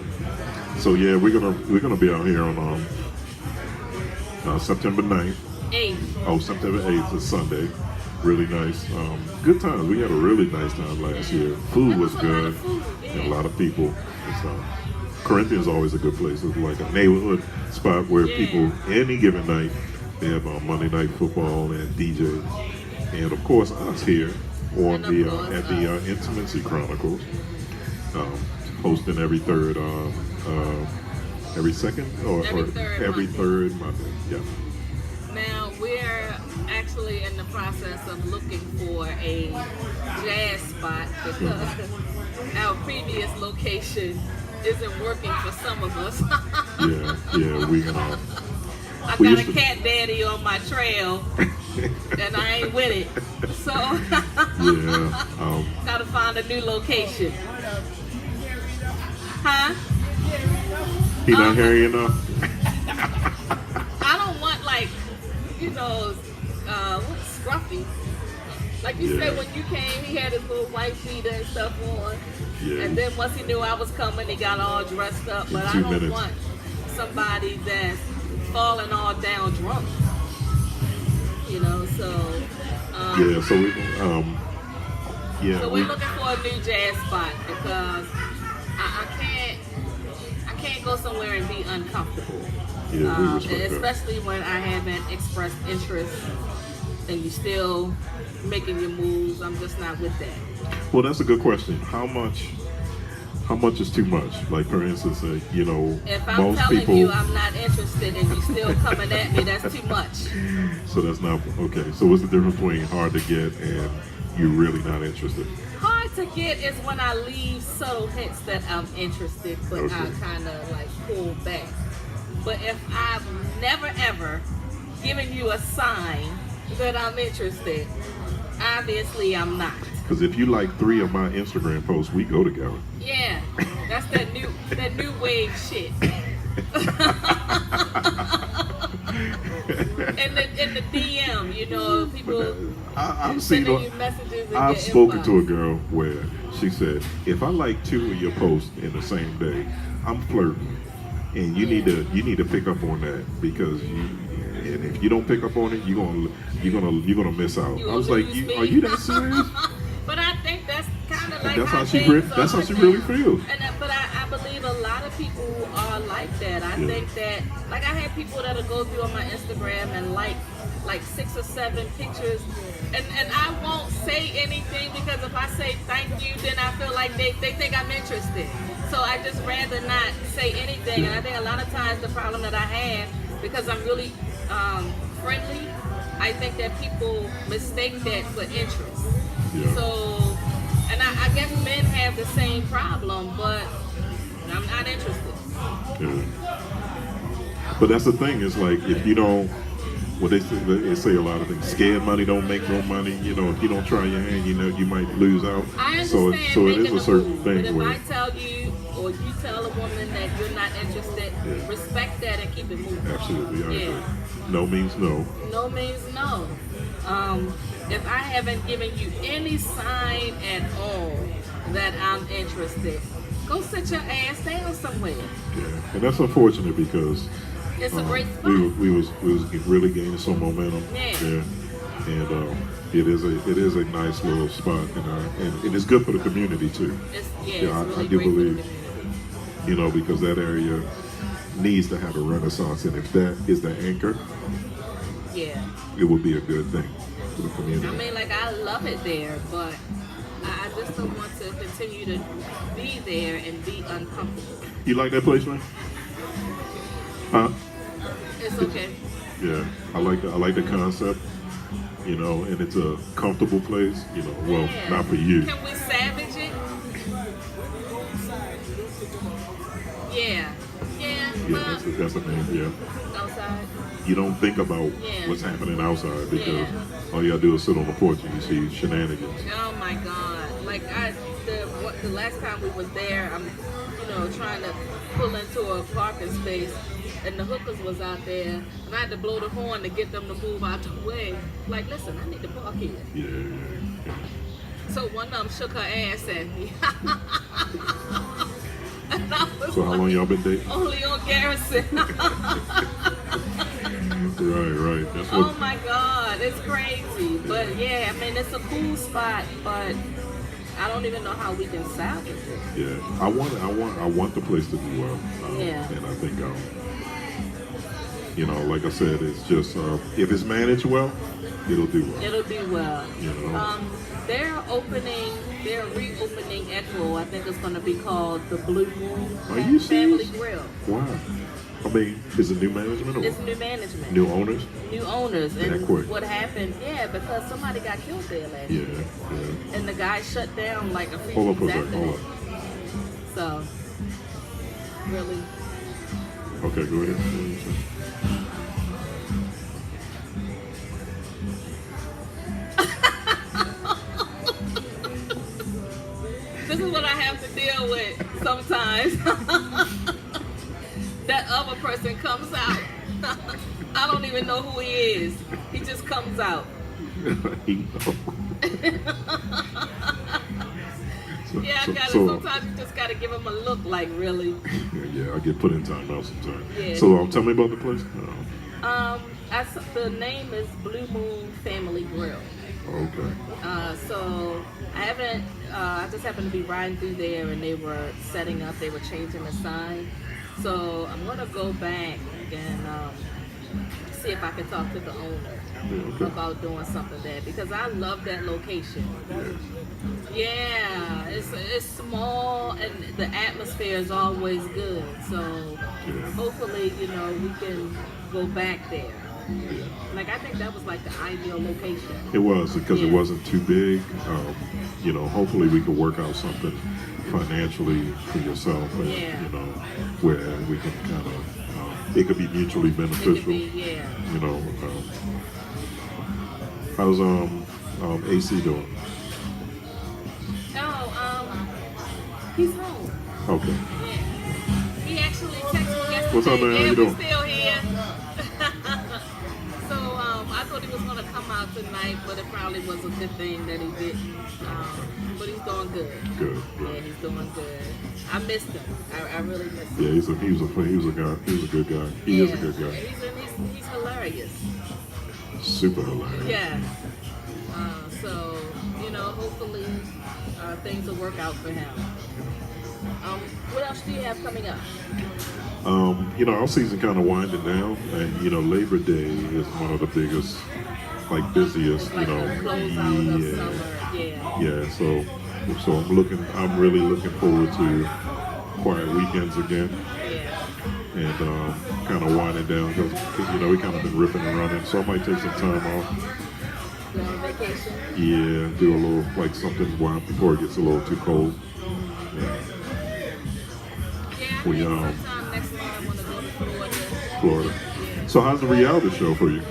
So yeah, we're gonna be out here on September 9th. 8. Oh, September 8th is Sunday. Really nice. Good times. We had a really nice time last year. Food was good. And a lot of people. Corinthians is always a good place. It's like a neighborhood spot where people, any given night, they have Monday Night Football and DJ. And of course, us here on at the Intimacy Chronicles, hosting every second or every third Monday. Yeah. Now we're actually in the process of looking for a jazz spot because our previous location isn't working for some of us. yeah, we I got a cat daddy on my trail, and I ain't with it. So gotta find a new location. Huh? He not hearing enough. I don't want scruffy. Like you said, when you came, he had his little white beater and stuff on. Yeah. And then once he knew I was coming, he got all dressed up. But I don't want somebody that's falling all down drunk. So we're looking for a new jazz spot because I can't go somewhere and be uncomfortable. Yeah, we respect that. Especially when I haven't expressed interest and you still making your moves. I'm just not with that. Well, that's a good question. How much is too much? Like, for instance, if I'm most telling people, you I'm not interested and you still coming at me, that's too much. So that's not okay. So what's the difference between hard to get and you're really not interested? Hard to get is when I leave subtle hints that I'm interested, but I kind of pull back. But if I've never ever given you a sign that I'm interested, obviously I'm not. Because if you like 3 of my Instagram posts, we go together. Yeah, that's that new wave shit. in the DM, people sending you messages. I've spoken to a girl where she said, if I like 2 of your posts in the same day, I'm flirting, and you need to pick up on that because and if you don't pick up on it, you're gonna miss out. I was like, are you that serious? But I think that's kind of like that's how she really feels. But I believe a lot of people are like that. I think that I had people that'll go through on my Instagram and like 6 or 7 pictures, and I won't say anything because if I say thank you, then I feel like they think I'm interested. So I just rather not say anything. And I think a lot of times the problem that I have, because I'm really friendly, I think that people mistake that for interest. Yeah. So, and I guess men have the same problem, but I'm not interested. Yeah. But that's the thing, is like, if you don't, they say a lot of things, scared money don't make no money. If you don't try your hand, you might lose out. I understand so it is a certain thing. But if I tell you, or you tell a woman that you're not interested, respect that and keep it moving. Absolutely, I agree. No means no. No means no. If I haven't given you any sign at all that I'm interested, go sit your ass down somewhere. Yeah, and that's unfortunate because it's a great spot. We was really gaining some momentum. Yeah. And it is a nice little spot, and it's good for the community too. I do believe, because that area needs to have a renaissance, and if that is the anchor, it would be a good thing for the community. I mean, I love it there, but I just don't want to continue to be there and be uncomfortable. You like that place, man? Huh? It's okay. Yeah, I like the concept, and it's a comfortable place, well, not for you. Can we savage it? Yeah, that's the thing, yeah. Outside? You don't think about what's happening outside because All you gotta do is sit on the porch and you see shenanigans. Oh my God! Like the last time we was there, I'm trying to pull into a parking space, and the hookers was out there, and I had to blow the horn to get them to move out the way. Like, listen, I need to park here. Yeah. So one of them shook her ass at me. And I was So how long y'all been dating? only on Garrison. Right. That's Oh what. my God, it's crazy. But yeah, I mean, it's a cool spot, but I don't even know how we can salvage it. Yeah, I want the place to do well. Yeah. And I think, like I said, it's just if it's managed well, it'll do well. It'll do well. You know. They're reopening Echo. I think it's going to be called the Blue Moon Are you Family serious? Grill. Wow. I mean, is it new management or It's new management. new owners? New owners. And That quick. what happened, because somebody got killed there last Yeah. year. And the guy shut down like a few Hold up for a weeks second. after Hold that. up. So, really. Okay, go ahead. This is what I have to deal with sometimes. That other person comes out. I don't even know who he is. He just comes out. Yeah, I got it. Sometimes you just gotta give him a look like, really. Yeah, I get put in timeout sometimes. Yeah. So tell me about the place. The name is Blue Moon Family Grill. Okay. So I just happened to be riding through there, and they were setting up. They were changing the sign. So I'm gonna go back and see if I can talk to the owner about doing something there, because I love that location. Yeah, it's small and the atmosphere is always good. So hopefully, we can go back there. Like, I think that was like the ideal location. It was, because it wasn't too big. Hopefully we could work out something financially for yourself, and where we can kind of it could be mutually beneficial. How's AC doing? He's home. Okay. Yeah. He actually texted me yesterday. What's up, man? How you doing? We're still here. So I thought he was gonna come out tonight, but it probably was a good thing that he didn't. But he's doing good. Good. Yeah, he's doing good. I missed him. I really missed him. Yeah, he was a good guy. He is a good guy. He's hilarious. Super hilarious. Yeah. So hopefully things will work out for him. What else do you have coming up? Our season kind of winding down, and Labor Day is one of the biggest, busiest. Like the closeout of summer. Yeah. So I'm really looking forward to quiet weekends again. Yeah. And kind of winding down because we kind of been ripping and running. So I might take some time off. Go on vacation? Yeah, do a little something wild before it gets a little too cold. Yeah. Sometime next month I want to go to Florida. Yeah. So how's the reality show for you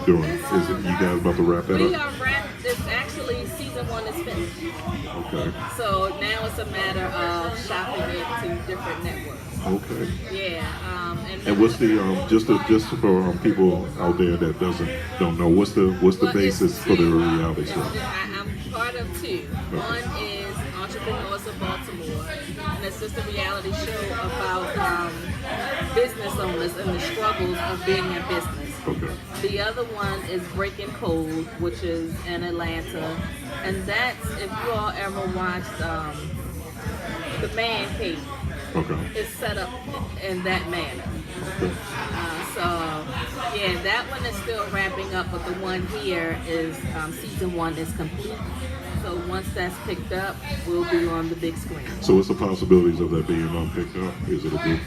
doing? Is it you guys about to wrap that We up? are wrapped. It's actually season 1 is finished. Okay. So now it's a matter of shopping it to different networks. Okay. Yeah. And what's the just for people out there that don't know, what's the basis for the reality show? I'm part of 2. One is Entrepreneurs of Baltimore, and it's just a reality show about business owners and the struggles of being in business. Okay. The other one is Breaking Code, which is in Atlanta, and that's, if you all ever watched The Man Cave. Okay. It's set up in that manner. That one is still wrapping up, but the one here is season 1 is complete. So once that's picked up, we'll be on the big screen. So what's the possibilities of that being picked up? Is it a good?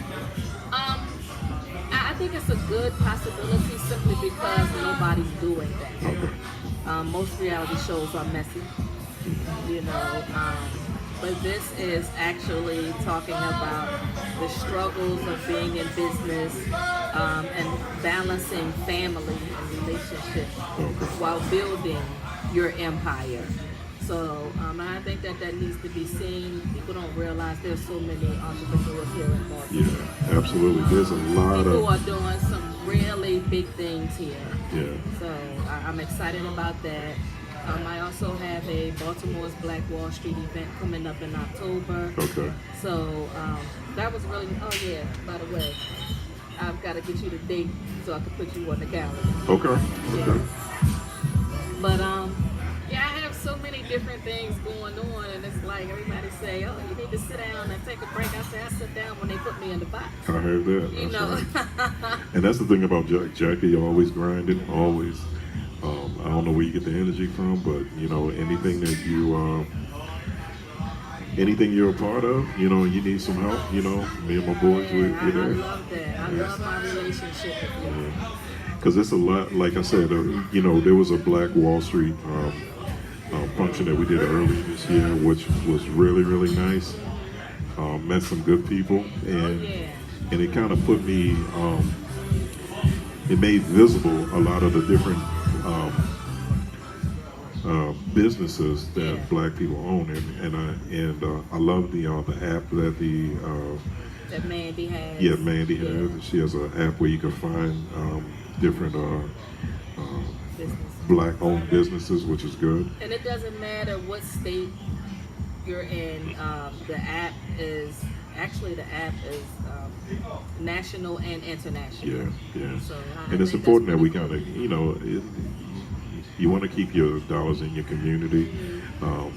I think it's a good possibility simply because nobody's doing that. Okay. Most reality shows are messy, but this is actually talking about the struggles of being in business and balancing family and relationships while building your empire. So I think that needs to be seen. People don't realize there's so many entrepreneurs here in Boston. Yeah, absolutely. There's a lot People are of doing some really big things here. yeah. So I'm excited about that. I also have a Baltimore's Black Wall Street event coming up in October. Okay. So that was really, oh yeah, by the way, I've got to get you the date so I can put you on the calendar. Okay. Yeah. Okay. But yeah, I have so many different things going on, and it's like everybody say, oh, you need to sit down and take a break. I say, I sit down when they put me in the box. I heard that. You That's know. right. And that's the thing about Jackie, always grinding, always. I don't know where you get the energy from, but you know, anything that you, anything you're a part of, you know, you need some help. You know, me and my boys, we're I there. love that. I love my relationship with you. Because it's a lot, like I said, you know, there was a Black Wall Street function that we did earlier this year, which was really, really nice. Met some good people, and it kind of put me, it made visible a lot of the different businesses that Black people own, and I love the app that that Mandy has. Yeah, Mandy has. She has an app where you can find different Black-owned businesses, which is good. And it doesn't matter what state you're in. The app is national and international. Yeah. So And it's important that we kind of, you know, you want to keep your dollars in your community,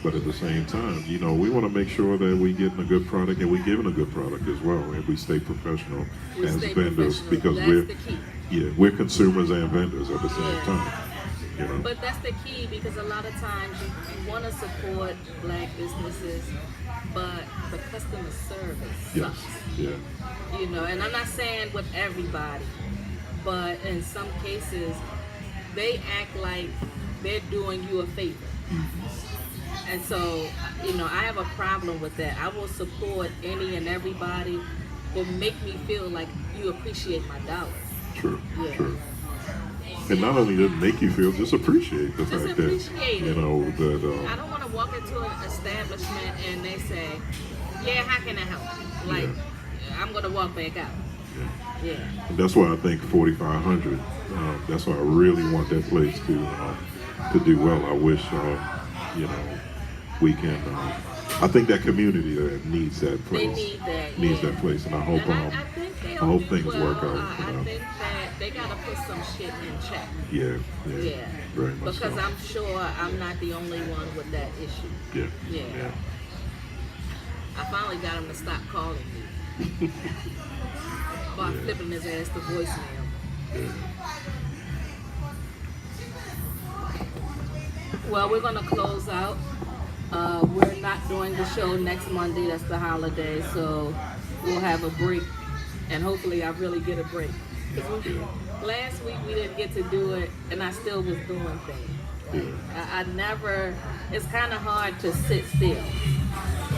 but at the same time, you know, we want to make sure that we getting a good product and we giving a good product as well, and we stay professional as vendors, because we're consumers and vendors at the same time. You know? But that's the key, because a lot of times you want to support Black businesses, but the customer service sucks. Yeah. You know, and I'm not saying with everybody, but in some cases, they act like they're doing you a favor. And so, you know, I have a problem with that. I will support any and everybody, but make me feel like you appreciate my dollars. True. And not only does it make you feel, just appreciate the fact that, you know, that... I don't want to walk into an establishment and they say, yeah, how can I help you? Like, I'm going to walk back out. Yeah. And that's why I think 4,500, that's why I really want that place to do well. I wish, you know, we can... I think that community there needs that place. They need that, that place, and I hope I hope things work out. I think that they gotta put some shit in check. Yeah. Very much Because so. I'm sure I'm not the only one with that issue. Yeah. I finally got him to stop calling me. By flipping his ass to voicemail. Well, we're gonna close out. We're not doing the show next Monday. That's the holiday, so we'll have a break, and hopefully I really get a break. Last week we didn't get to do it, and I still was doing things. I never. It's kind of hard to sit still.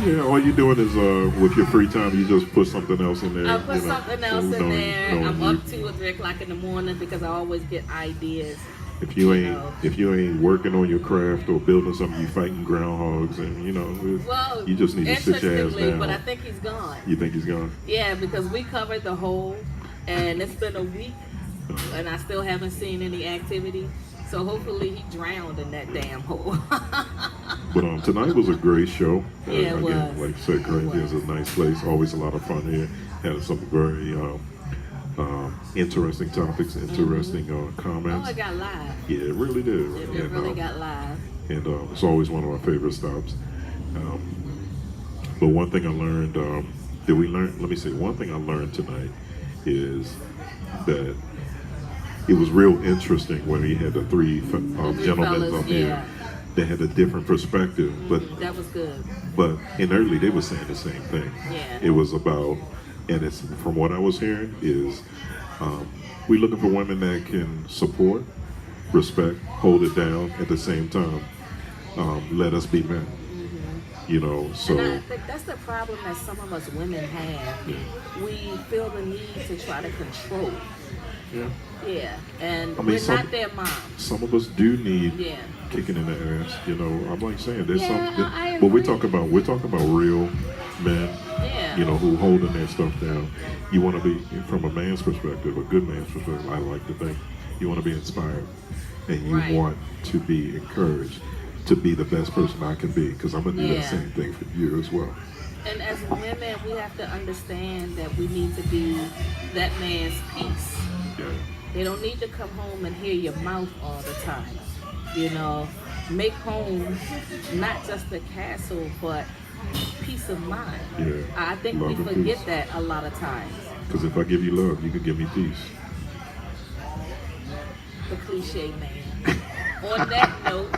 Yeah, all you're doing is with your free time, you just put something else in there. I put something else in there. I'm up 2 or 3 o'clock in the morning because I always get ideas. If you ain't working on your craft or building something, you fighting groundhogs, and you know, you just need to sit your ass down. But I think he's gone. You think he's gone? Yeah, because we covered the hole, and it's been a week, and I still haven't seen any activity. So hopefully he drowned in that damn hole. But tonight was a great show. Yeah, it was. Like I said, Corinthians is a nice place. Always a lot of fun here. Had some very interesting topics, interesting comments. Oh, it got live. Yeah, it really did. It really got live. And it's always one of my favorite stops. But one thing I learned, one thing I learned tonight is that it was real interesting when he had the three gentlemen up here. They had a different perspective, but that was good. But in early, they were saying the same thing. Yeah. It was about, and it's from what I was hearing is, we're looking for women that can support, respect, hold it down at the same time. Let us be men. You know, so And I think that's the problem that some of us women have. yeah, We feel the need to try to control. yeah. Yeah, and I mean, we're some- not their moms. Some of us do need Yeah. kicking in the ass. You know, I'm like saying there's Yeah, some, I but we're agree. talking about real men. Yeah. You know, who holding their stuff down. You want to be, from a man's perspective, a good man's perspective. I like to think you want to be inspired, and you Right. want to be encouraged to be the best person I can be, because I'm gonna do that Yeah. same thing for you as well. And as women, we have to understand that we need to be that man's peace. Yeah. They don't need to come home and hear your mouth all the time. You know, make home not just a castle, but peace of mind. Yeah. I think we Love and forget peace. that a lot of times. Because if I give you love, you can give me peace. The cliche man. On that note,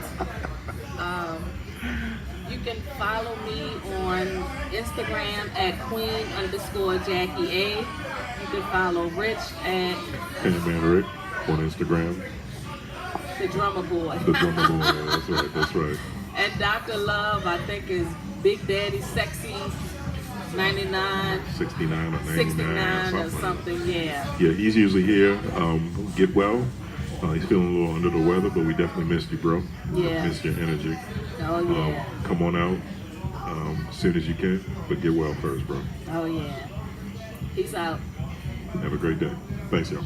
you can follow me on Instagram at Queen_Jackie A. You can follow Rich at Hey man, Rick on Instagram, the Drummer Boy. the drummer boy. Yeah, that's right. That's right. And Dr. Love, I think, is Big Daddy Sexy 99, 69 or 99 69 or like that. something, yeah. Yeah, he's usually here. Get well. He's feeling a little under the weather, but we definitely missed you, bro. Yeah. Missed your energy. Oh, yeah. Come on out as soon as you can, but get well first, bro. Oh, yeah. Peace out. Have a great day. Thanks, y'all.